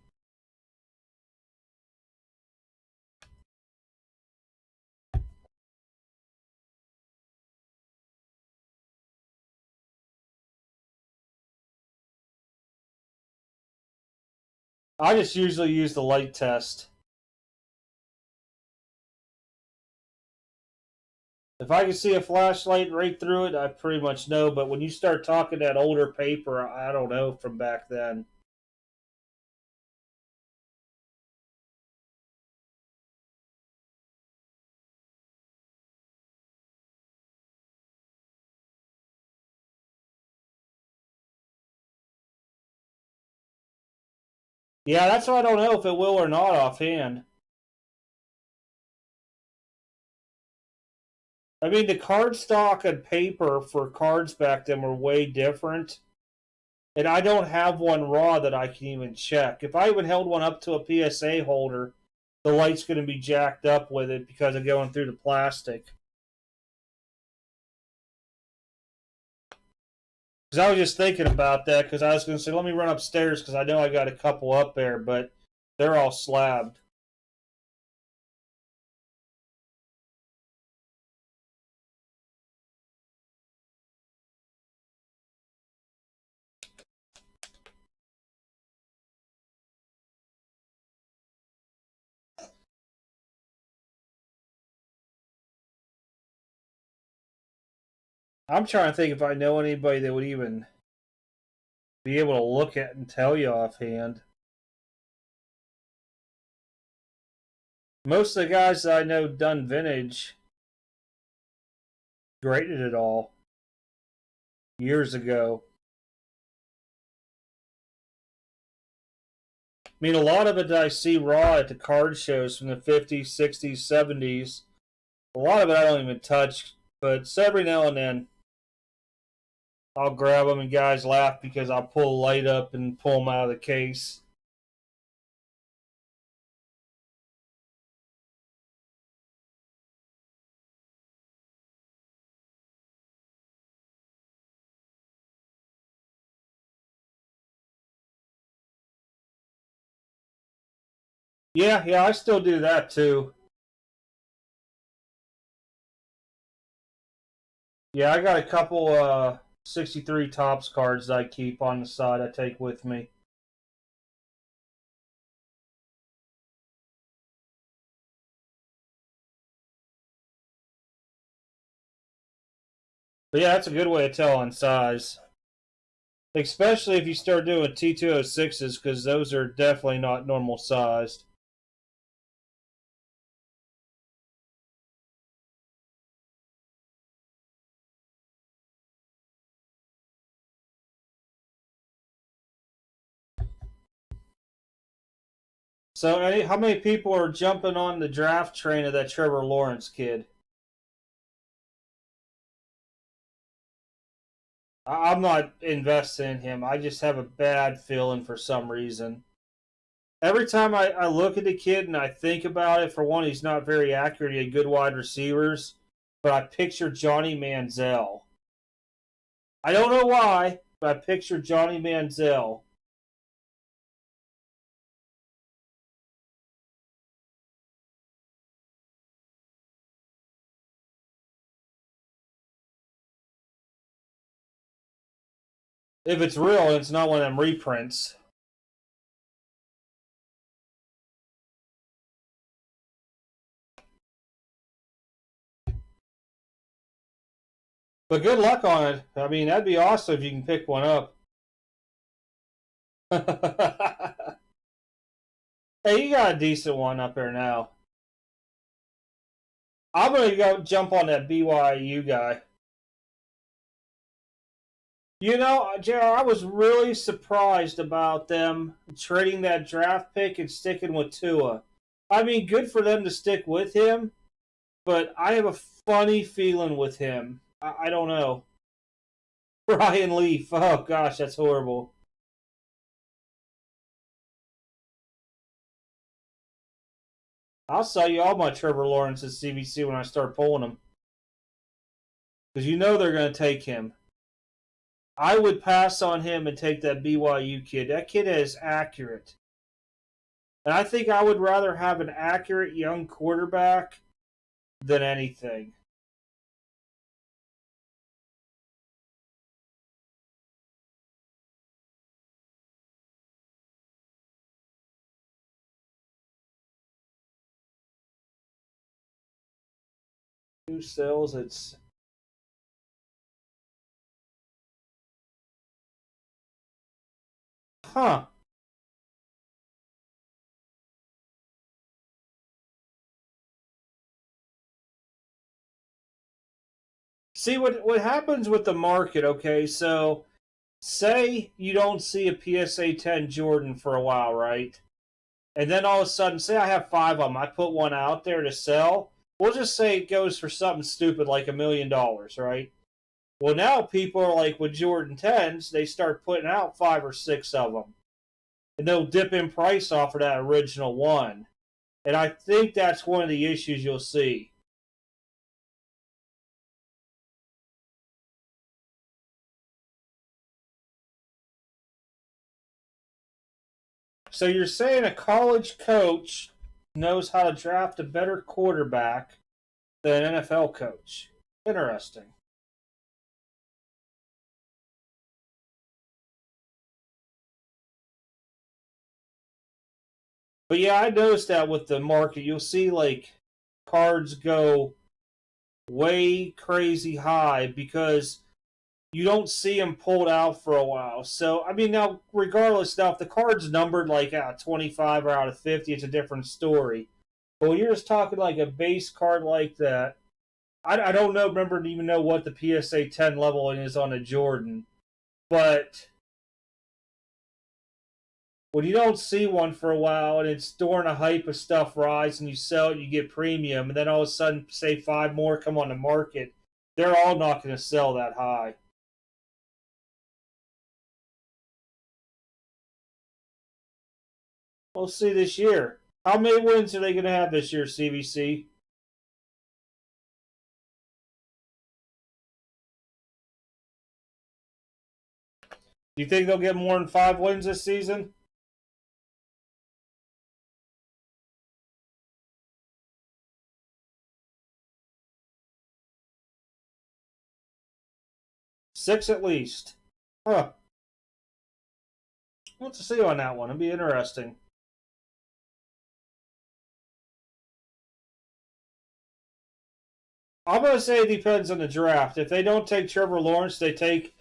I just usually use the light test. If I can see a flashlight right through it, I pretty much know. But when you start talking that older paper, I don't know from back then. Yeah, that's why I don't know if it will or not offhand. I mean, the card stock and paper for cards back then were way different. And I don't have one raw that I can even check. If I even held one up to a PSA holder, the light's going to be jacked up with it because of going through the plastic. Because I was just thinking about that because I was going to say, let me run upstairs because I know I got a couple up there, but they're all slabbed. I'm trying to think if I know anybody that would even be able to look at and tell you offhand. Most of the guys that I know done vintage graded it all years ago. I mean, a lot of it that I see raw at the card shows from the 50s, 60s, 70s. A lot of it I don't even touch, but every now and then I'll grab them and guys laugh because I'll pull a light up and pull them out of the case. Yeah, I still do that too. Yeah, I got a couple 63 tops cards that I keep on the side I take with me. But yeah, that's a good way to tell on size. Especially if you start doing T206s because those are definitely not normal sized. So, how many people are jumping on the draft train of that Trevor Lawrence kid? I'm not invested in him. I just have a bad feeling for some reason. Every time I look at the kid and I think about it, for one, he's not very accurate. He had good wide receivers, but I picture Johnny Manziel. I don't know why, but I picture Johnny Manziel. If it's real, it's not one of them reprints. But good luck on it. I mean, that'd be awesome if you can pick one up. Hey, you got a decent one up there now. I'm going to go jump on that BYU guy. You know, JR, I was really surprised about them trading that draft pick and sticking with Tua. I mean, good for them to stick with him, but I have a funny feeling with him. I don't know. Ryan Leaf. Oh, gosh, that's horrible. I'll sell you all my Trevor Lawrence at CBC when I start pulling them. Because you know they're going to take him. I would pass on him and take that BYU kid. That kid is accurate. And I think I would rather have an accurate young quarterback than anything. Who sells? It's huh. See what happens with the market, okay? So say you don't see a PSA 10 Jordan for a while, right? And then all of a sudden, say I have five of them, I put one out there to sell. We'll just say it goes for something stupid like $1 million, right? Well, now people are like with Jordan 10s, they start putting out five or six of them. And they'll dip in price off of that original one. And I think that's one of the issues you'll see. So you're saying a college coach knows how to draft a better quarterback than an NFL coach. Interesting. But yeah, I noticed that with the market, you'll see like cards go way crazy high because you don't see them pulled out for a while. So, I mean, now, regardless, now, if the card's numbered like out of 25 or out of 50, it's a different story. But when you're just talking like a base card like that, I don't know, remember to even know what the PSA 10 level is on a Jordan. But when you don't see one for a while and it's during a hype of stuff rise and you sell it, you get premium, and then all of a sudden, say five more come on the market, they're all not going to sell that high. We'll see this year. How many wins are they going to have this year, CBC? Do you think they'll get more than 5 wins this season? Six at least. Huh. We'll have to see on that one. It'll be interesting. I'm going to say it depends on the draft. If they don't take Trevor Lawrence, they take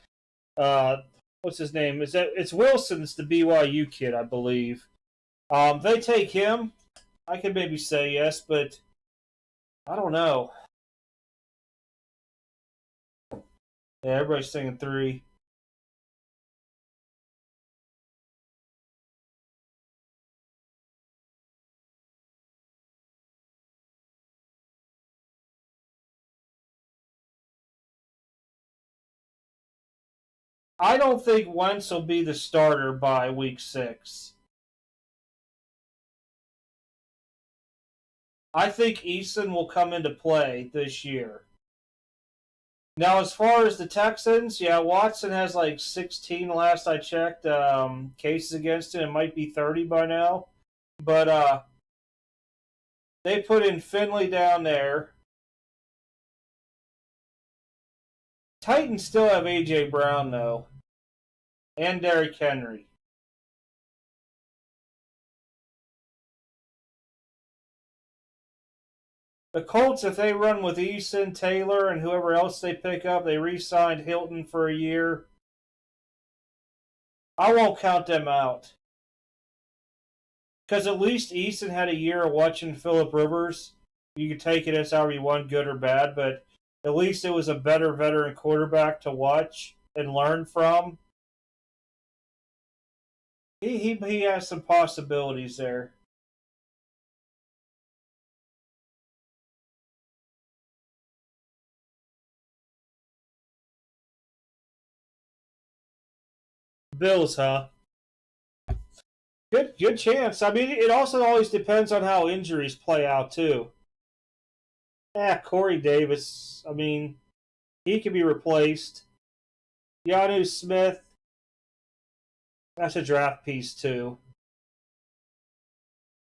uh, what's his name? Is that it's Wilson's the BYU kid, I believe. They take him. I could maybe say yes, but I don't know. Yeah, everybody's thinking three. I don't think Wentz will be the starter by week 6. I think Eason will come into play this year. Now, as far as the Texans, yeah, Watson has like 16 last I checked cases against him. It might be 30 by now. But they put in Finley down there. Titans still have A.J. Brown, though, and Derrick Henry. The Colts, if they run with Eason, Taylor, and whoever else they pick up, they re-signed Hilton for a year. I won't count them out. Because at least Eason had a year of watching Phillip Rivers you could take it as however you want, good or bad, but at least it was a better veteran quarterback to watch and learn from. He has some possibilities there. Bills, huh? Good chance. I mean, it also always depends on how injuries play out too. Yeah, Corey Davis. I mean, he can be replaced. Yanu Smith. That's a draft piece too.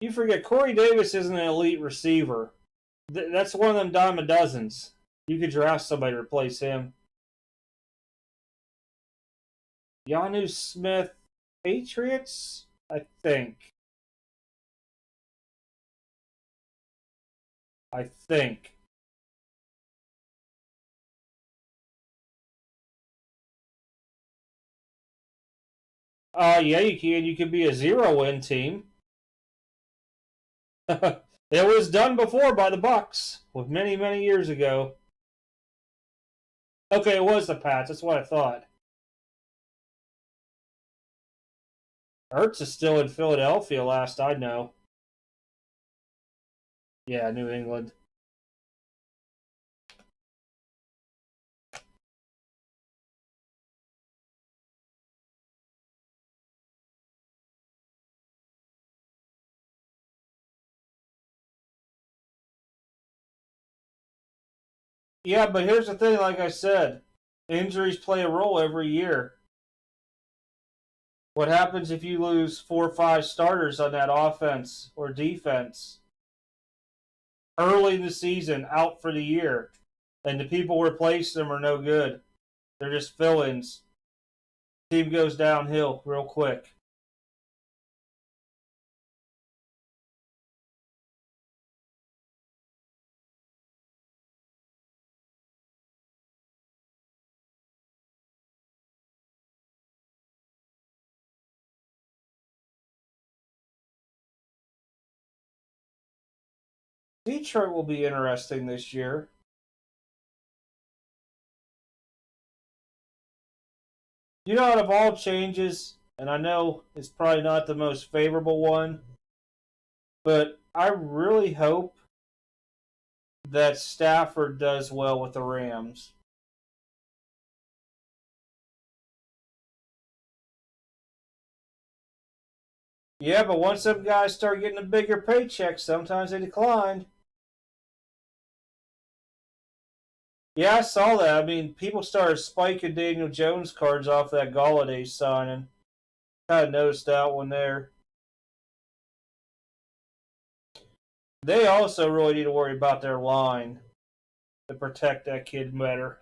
You forget Corey Davis isn't an elite receiver. That's one of them dime a dozens. You could draft somebody to replace him. Yanu Smith, Patriots, I think. I think. Yeah, you can. You could be a 0-win team. It was done before by the Bucks, with many years ago. Okay, it was the Pats. That's what I thought. Ertz is still in Philadelphia, last I know. Yeah, New England. Yeah, but here's the thing, like I said, injuries play a role every year. What happens if you lose 4 or 5 starters on that offense or defense early in the season, out for the year, and the people replacing them are no good? They're just fill-ins. Team goes downhill real quick. Detroit will be interesting this year. You know, out of all changes, and I know it's probably not the most favorable one, but I really hope that Stafford does well with the Rams. Yeah, but once some guys start getting a bigger paycheck, sometimes they decline. Yeah, I saw that. I mean, people started spiking Daniel Jones cards off that Galladay signing. Kind of noticed that one there. They also really need to worry about their line to protect that kid better.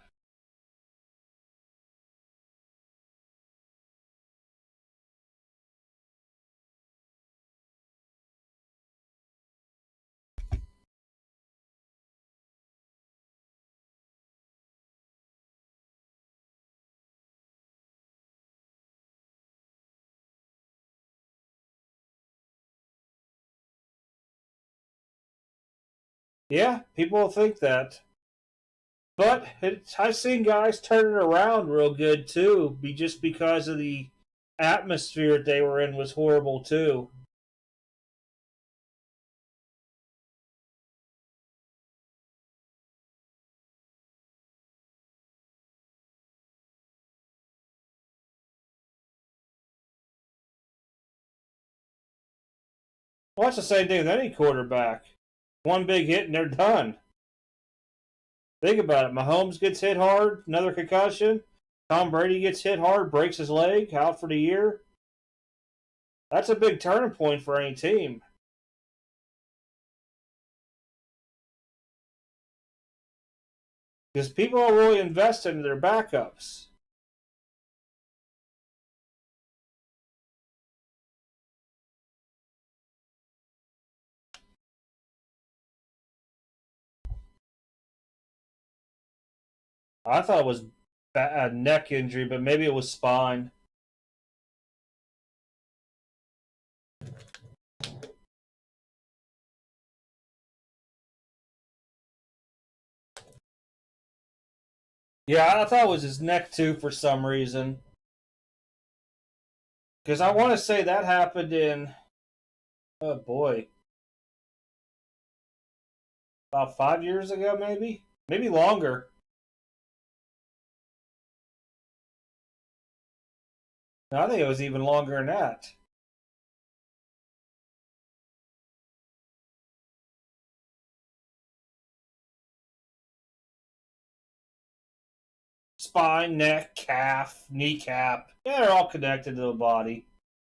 Yeah, people think that. But I've seen guys turn it around real good too, just because of the atmosphere they were in was horrible too. Well, that's the same thing with any quarterback. One big hit and they're done. Think about it. Mahomes gets hit hard, another concussion. Tom Brady gets hit hard, breaks his leg, out for the year. That's a big turning point for any team. Because people are really invested in their backups. I thought it was a neck injury, but maybe it was spine. Yeah, I thought it was his neck too for some reason. Because I want to say that happened in, oh boy, about 5 years ago, maybe? Maybe longer. No, I think it was even longer than that. Spine, neck, calf, kneecap. Yeah, they're all connected to the body.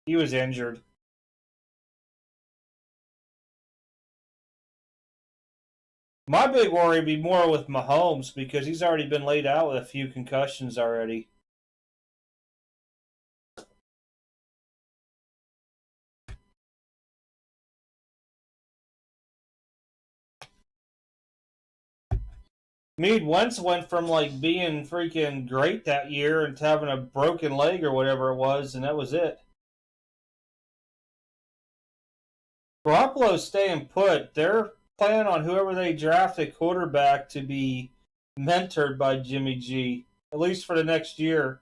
He was injured. My big worry would be more with Mahomes because he's already been laid out with a few concussions already. Mead Wentz went from like being freaking great that year and to having a broken leg or whatever it was, and that was it. Garoppolo's staying put. They're planning on whoever they draft a quarterback to be mentored by Jimmy G, at least for the next year.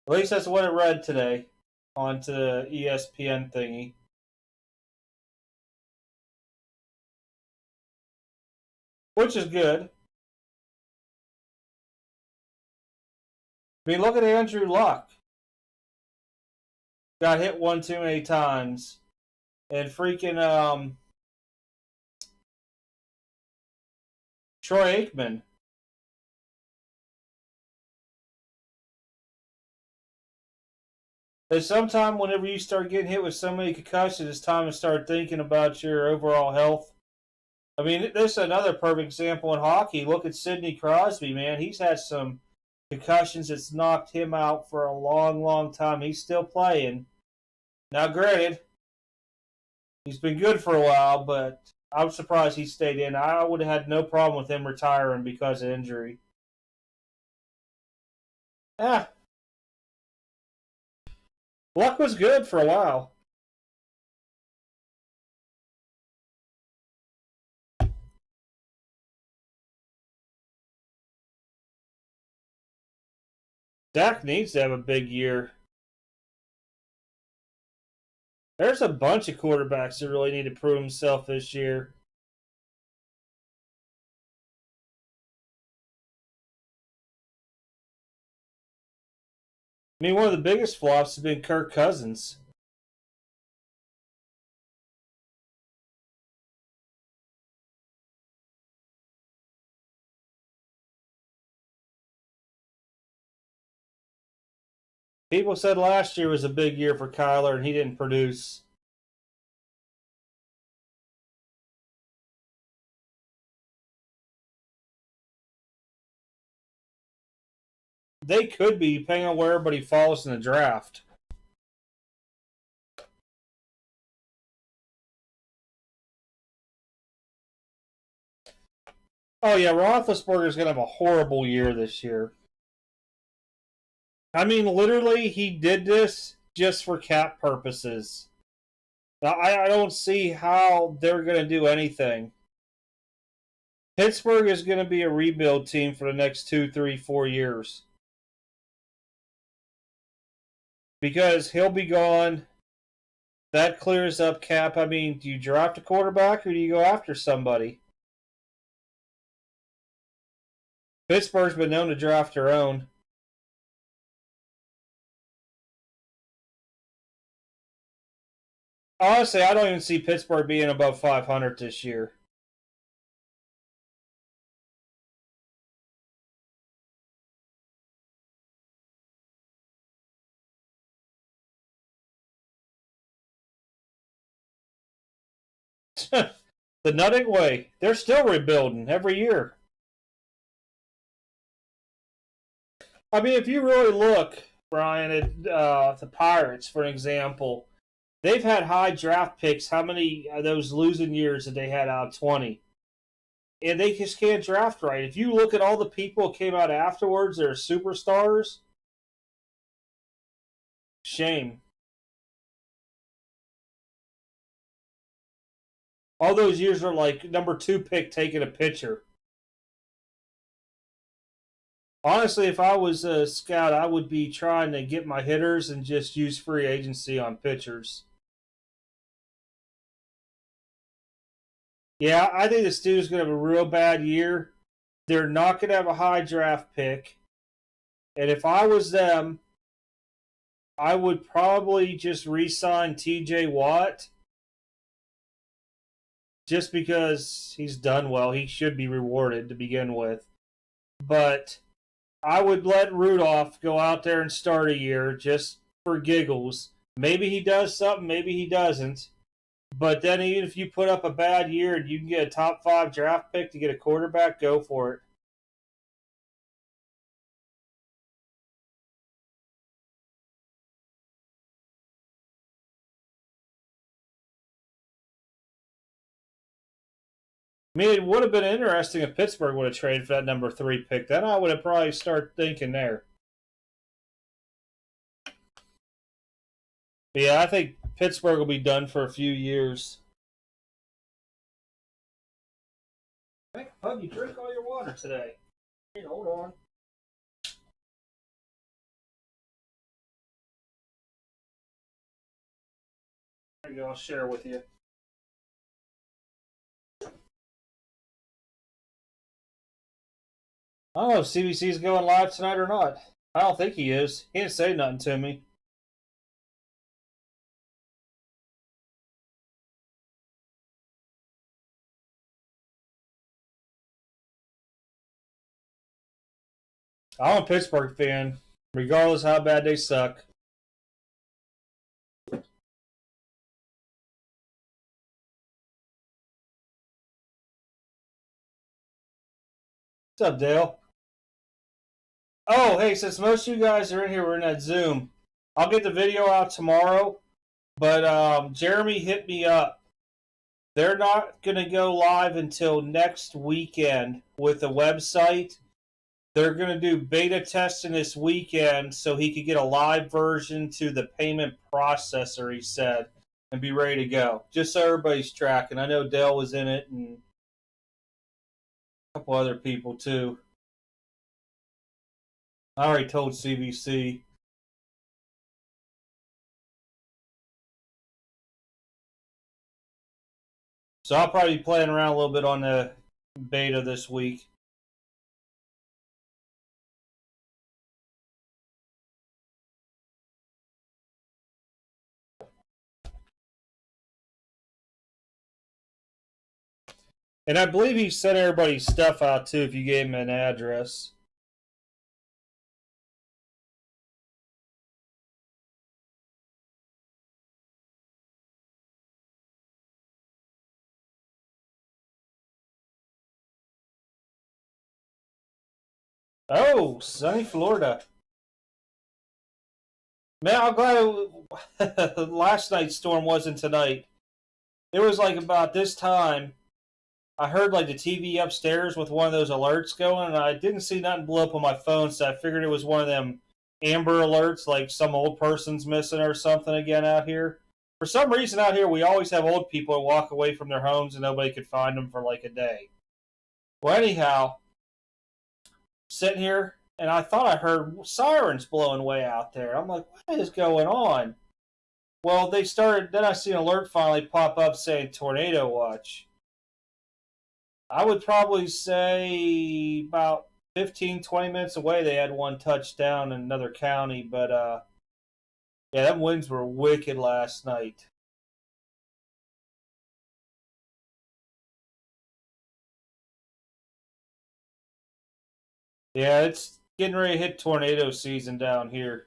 At least that's what it read today onto the ESPN thingy. Which is good. I mean, look at Andrew Luck. Got hit one too many times. And freaking Troy Aikman. But sometime whenever you start getting hit with so many concussions, it's time to start thinking about your overall health. I mean, this is another perfect example in hockey. Look at Sidney Crosby, man. He's had some concussions that's knocked him out for a long, long time. He's still playing. Now, granted, he's been good for a while, but I'm surprised he stayed in. I would have had no problem with him retiring because of injury. Yeah, Luck was good for a while. Dak needs to have a big year. There's a bunch of quarterbacks that really need to prove himself this year. I mean, one of the biggest flops has been Kirk Cousins. People said last year was a big year for Kyler and he didn't produce. They could be, depending on where everybody falls in the draft. Oh, yeah, Roethlisberger's going to have a horrible year this year. I mean, literally, he did this just for cap purposes. I don't see how they're going to do anything. Pittsburgh is going to be a rebuild team for the next 2, 3, 4 years. Because he'll be gone. That clears up cap. I mean, do you draft a quarterback or do you go after somebody? Pittsburgh's been known to draft their own. Honestly, I don't even see Pittsburgh being above 500 this year. The Nutting Way. They're still rebuilding every year. I mean, if you really look, Brian, at the Pirates, for example, they've had high draft picks. How many of those losing years that they had out of 20? And they just can't draft right. If you look at all the people who came out afterwards, they're superstars. Shame. All those years were like number 2 pick taking a pitcher. Honestly, if I was a scout, I would be trying to get my hitters and just use free agency on pitchers. Yeah, I think this dude's going to have a real bad year. They're not going to have a high draft pick. And if I was them, I would probably just re-sign TJ Watt just because he's done well. He should be rewarded to begin with. But I would let Rudolph go out there and start a year just for giggles. Maybe he does something, maybe he doesn't. But then even if you put up a bad year and you can get a top 5 draft pick to get a quarterback, go for it. I mean, it would have been interesting if Pittsburgh would have traded for that number 3 pick. Then I would have probably started thinking there. But yeah, I think Pittsburgh will be done for a few years. Hey, Pug, you drink all your water today. Hey, hold on. There you go. I'll share with you. I don't know if CBC's going live tonight or not. I don't think he is. He didn't say nothing to me. I'm a Pittsburgh fan, regardless how bad they suck. What's up, Dale? Oh, hey, since most of you guys are in here, we're in that Zoom. I'll get the video out tomorrow, but Jeremy hit me up. They're not going to go live until next weekend with the website. They're going to do beta testing this weekend so he could get a live version to the payment processor, he said, and be ready to go. Just so everybody's tracking. I know Dale was in it and a couple other people, too. I already told CBC. So I'll probably be playing around a little bit on the beta this week. And I believe he sent everybody's stuff out too if you gave him an address. Oh, sunny Florida. Man, I'm glad last night's storm wasn't tonight. It was like about this time. I heard like the TV upstairs with one of those alerts going, and I didn't see nothing blow up on my phone, so I figured it was one of them Amber alerts, like some old person's missing or something again out here. For some reason out here, we always have old people walk away from their homes and nobody could find them for like a day. Well, anyhow, sitting here, and I thought I heard sirens blowing way out there. I'm like, what is going on? Well, they started, then I see an alert finally pop up saying tornado watch. I would probably say about 15, 20 minutes away they had one touchdown in another county, but yeah, them winds were wicked last night. Yeah, it's getting ready to hit tornado season down here.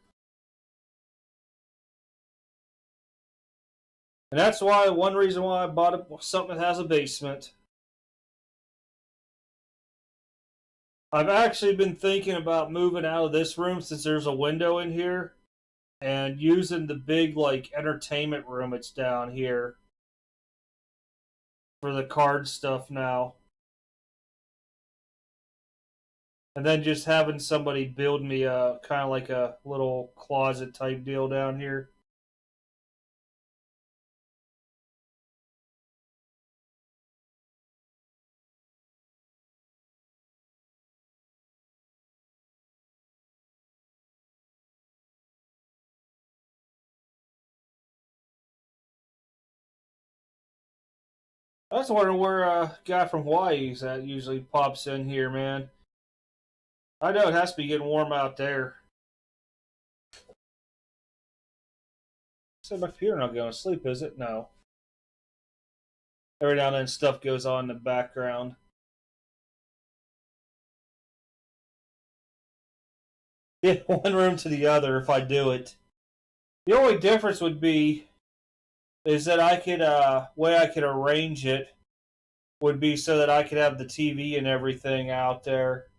And that's why one reason why I bought something that has a basement. I've actually been thinking about moving out of this room since there's a window in here and using the big like entertainment room it's down here for the card stuff now. And then just having somebody build me a kind of like a little closet type deal down here. I was wondering where a guy from Hawaii that usually pops in here, man. I know it has to be getting warm out there. So my computer not going to sleep, is it? No. Every now and then stuff goes on in the background. Yeah, one room to the other if I do it. The only difference would be is that I could way I could arrange it would be so that I could have the TV and everything out there.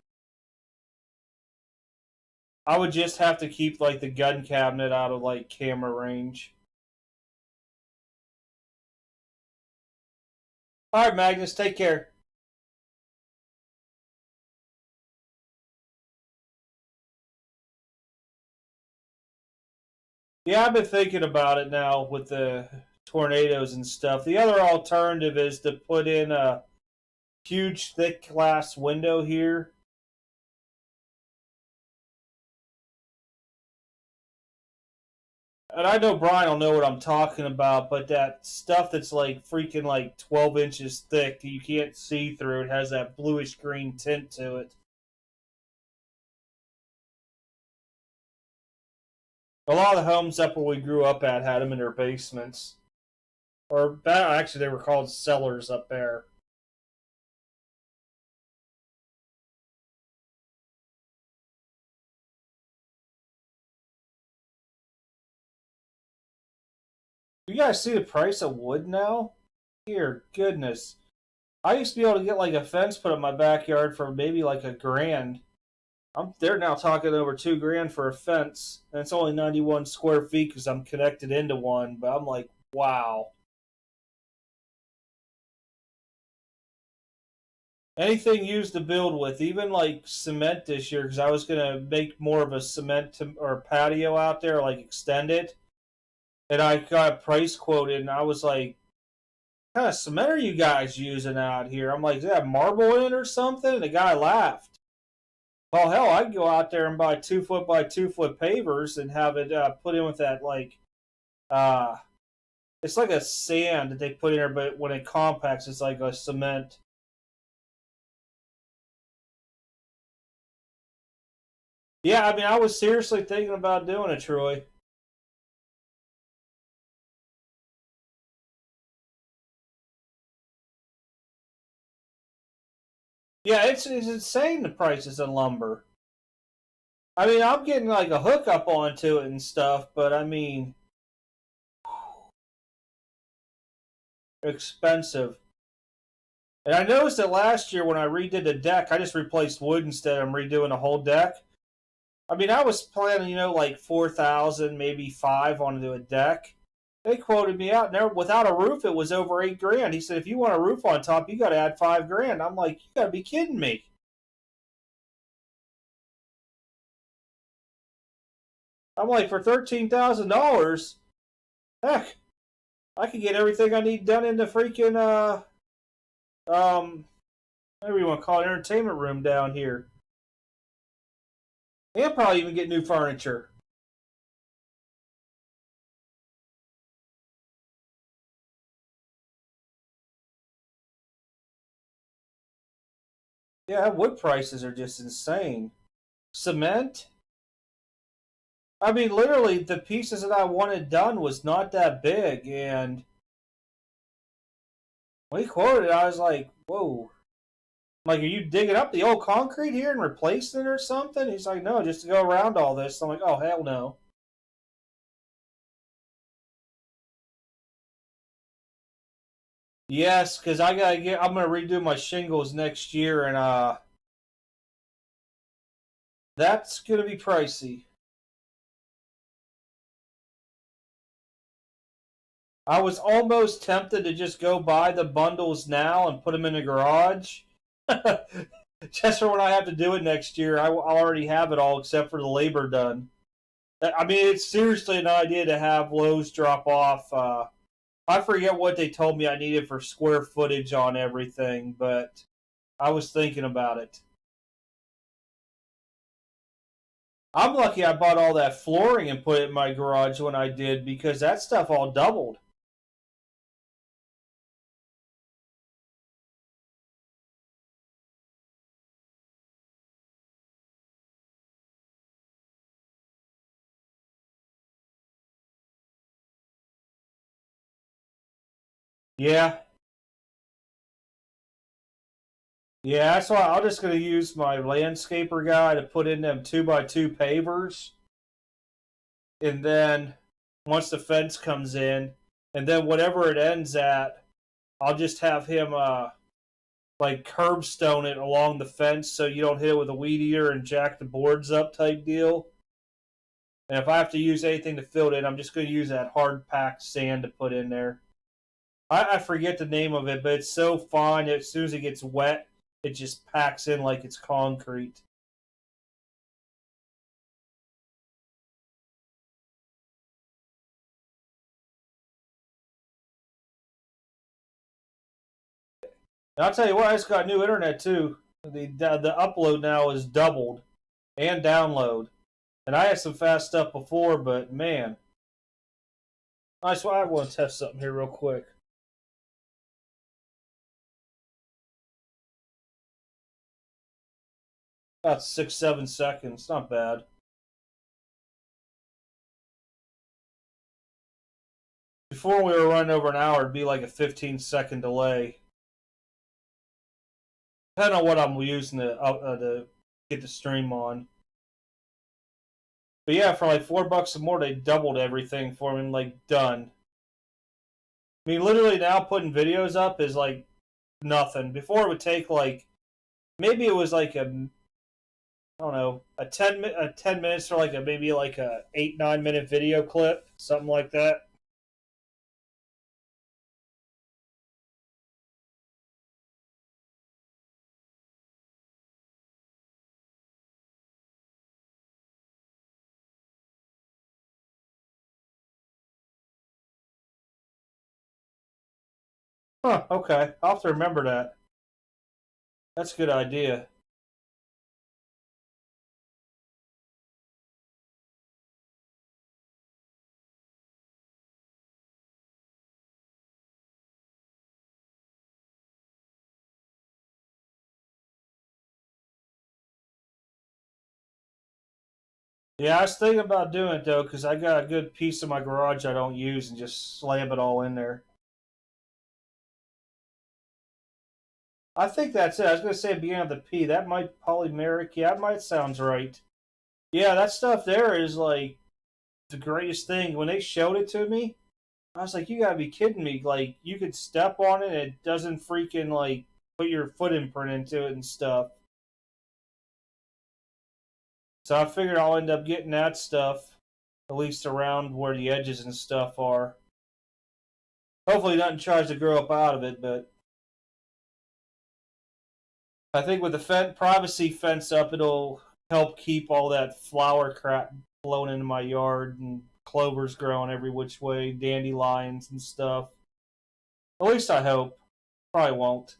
I would just have to keep like the gun cabinet out of like camera range. All right, Magnus, take care. Yeah, I've been thinking about it now with the tornadoes and stuff. The other alternative is to put in a huge thick glass window here. And I know Brian will know what I'm talking about, but that stuff that's like freaking like 12 inches thick, you can't see through it, has that bluish green tint to it. A lot of the homes up where we grew up at had them in their basements. Or actually, they were called cellars up there. You guys see the price of wood now? Dear goodness. I used to be able to get like a fence put in my backyard for maybe like $1,000. They're now talking over $2,000 for a fence, and it's only 91 square feet because I'm connected into one. But I'm like, wow. Anything used to build with, even like cement this year, because I was gonna make more of a cement or patio out there, like extend it, and I got a price quoted, and I was like, "What kind of cement are you guys using out here?" I'm like, "Is that marble in it or something?" And the guy laughed. Oh hell, I can go out there and buy 2 foot by 2 foot pavers and have it put in with that like uh it's like a sand that they put in there, but when it compacts, it's like a cement. Yeah, I mean, I was seriously thinking about doing it, Troy. Yeah, it's insane the prices of lumber. I mean, I'm getting like a hookup onto it and stuff, but I mean, expensive. And I noticed that last year when I redid the deck, I just replaced wood instead of redoing the whole deck. I mean, I was planning, like 4,000, maybe five onto a deck. They quoted me out, and without a roof, it was over $8,000. He said, if you want a roof on top, you got to add $5,000. I'm like, you got to be kidding me. I'm like, for $13,000, heck, I could get everything I need done in the freaking whatever you want to call it, entertainment room down here, and probably even get new furniture. Yeah, wood prices are just insane. Cement. I mean, literally, the pieces that I wanted done was not that big, and when he quoted, I was like, "Whoa!" I'm like, are you digging up the old concrete here and replacing it or something? He's like, no, just to go around all this. I'm like, oh hell no. Yes, because I'm gonna redo my shingles next year, and that's gonna be pricey. I was almost tempted to just go buy the bundles now and put them in the garage. Just for when I have to do it next year, I'll already have it all except for the labor done. I mean, it's seriously an idea to have Lowe's drop off. I forget what they told me I needed for square footage on everything, but I was thinking about it. I'm lucky I bought all that flooring and put it in my garage when I did because that stuff all doubled. Yeah. Yeah, that's why I'm just going to use my landscaper guy to put in them 2x2 pavers. And then once the fence comes in, and then whatever it ends at, I'll just have him like curbstone it along the fence so you don't hit it with a weed eater and jack the boards up type deal. And if I have to use anything to fill it in, I'm just going to use that hard packed sand to put in there. I forget the name of it, but it's so fine. As soon as it gets wet, it just packs in like it's concrete. And I'll tell you what, I just got new internet too. The upload now is doubled and download. And I had some fast stuff before, but man, that's why I want to test something here real quick. About 6-7 seconds, not bad. Before we were running over an hour, it'd be like a 15-second delay. Depending on what I'm using to get the stream on. But yeah, for like $4 more, they doubled everything for me. Like done. I mean, literally now putting videos up is like nothing. Before it would take like maybe it was like I don't know, a 10 minutes for like maybe like a 8-9 minute video clip, something like that. Huh, okay. I'll have to remember that. That's a good idea. Yeah, I was thinking about doing it though, because I got a good piece of my garage I don't use and just slam it all in there. I think that's it. I was going to say beginning of the P. That might polymeric. Yeah, that might sounds right. Yeah, that stuff there is like the greatest thing. When they showed it to me, I was like, you gotta be kidding me. Like, you could step on it and it doesn't freaking, like, put your foot imprint into it and stuff. So I figured I'll end up getting that stuff, at least around where the edges and stuff are. Hopefully nothing tries to grow up out of it, but I think with the privacy fence up, it'll help keep all that flower crap blowing into my yard and clovers growing every which way, dandelions and stuff. At least I hope. Probably won't.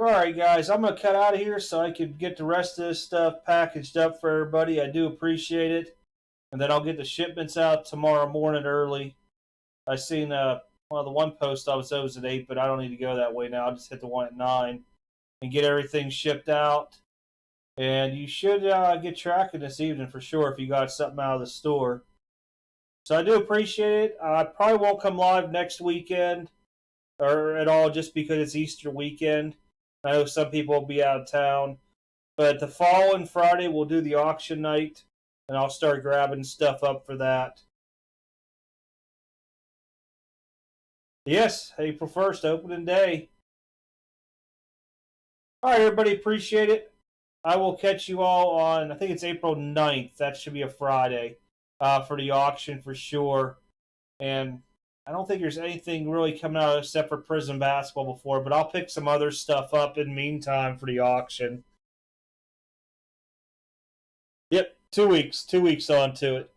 Alright, guys, I'm going to cut out of here so I can get the rest of this stuff packaged up for everybody. I do appreciate it. And then I'll get the shipments out tomorrow morning early. I seen well, the one post I was at 8, but I don't need to go that way now. I'll just hit the one at 9 and get everything shipped out. And you should get tracking this evening for sure if you got something out of the store. So I do appreciate it. I probably won't come live next weekend or at all just because it's Easter weekend. I know some people will be out of town. But the following Friday, we'll do the auction night, and I'll start grabbing stuff up for that. Yes, April 1st, opening day. All right, everybody, appreciate it. I will catch you all on, I think it's April 9th. That should be a Friday for the auction for sure. And I don't think there's anything really coming out except for Prison Basketball before, but I'll pick some other stuff up in the meantime for the auction. Yep, 2 weeks. 2 weeks on to it.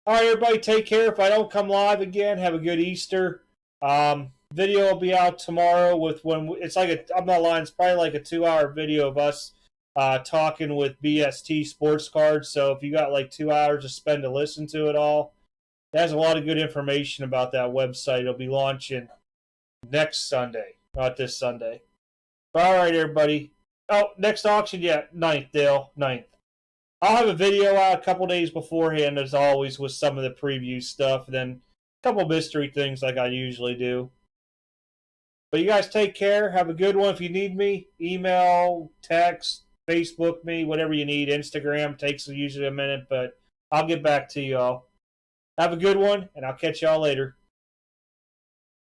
All right, everybody, take care. If I don't come live again, have a good Easter. Video will be out tomorrow with when it's like I'm not lying, it's probably like a 2-hour video of us talking with BST Sports Cards. So if you got like 2 hours to spend to listen to it all, It has a lot of good information about that website. It'll be launching next Sunday, not this Sunday. All right, everybody. Oh, next auction, yeah, 9th, Dale, 9th. I'll have a video out a couple days beforehand, as always, with some of the preview stuff, and then a couple mystery things like I usually do. But you guys take care. Have a good one. If you need me, email, text, Facebook me, whatever you need. Instagram takes usually a minute, but I'll get back to y'all. Have a good one, and I'll catch y'all later.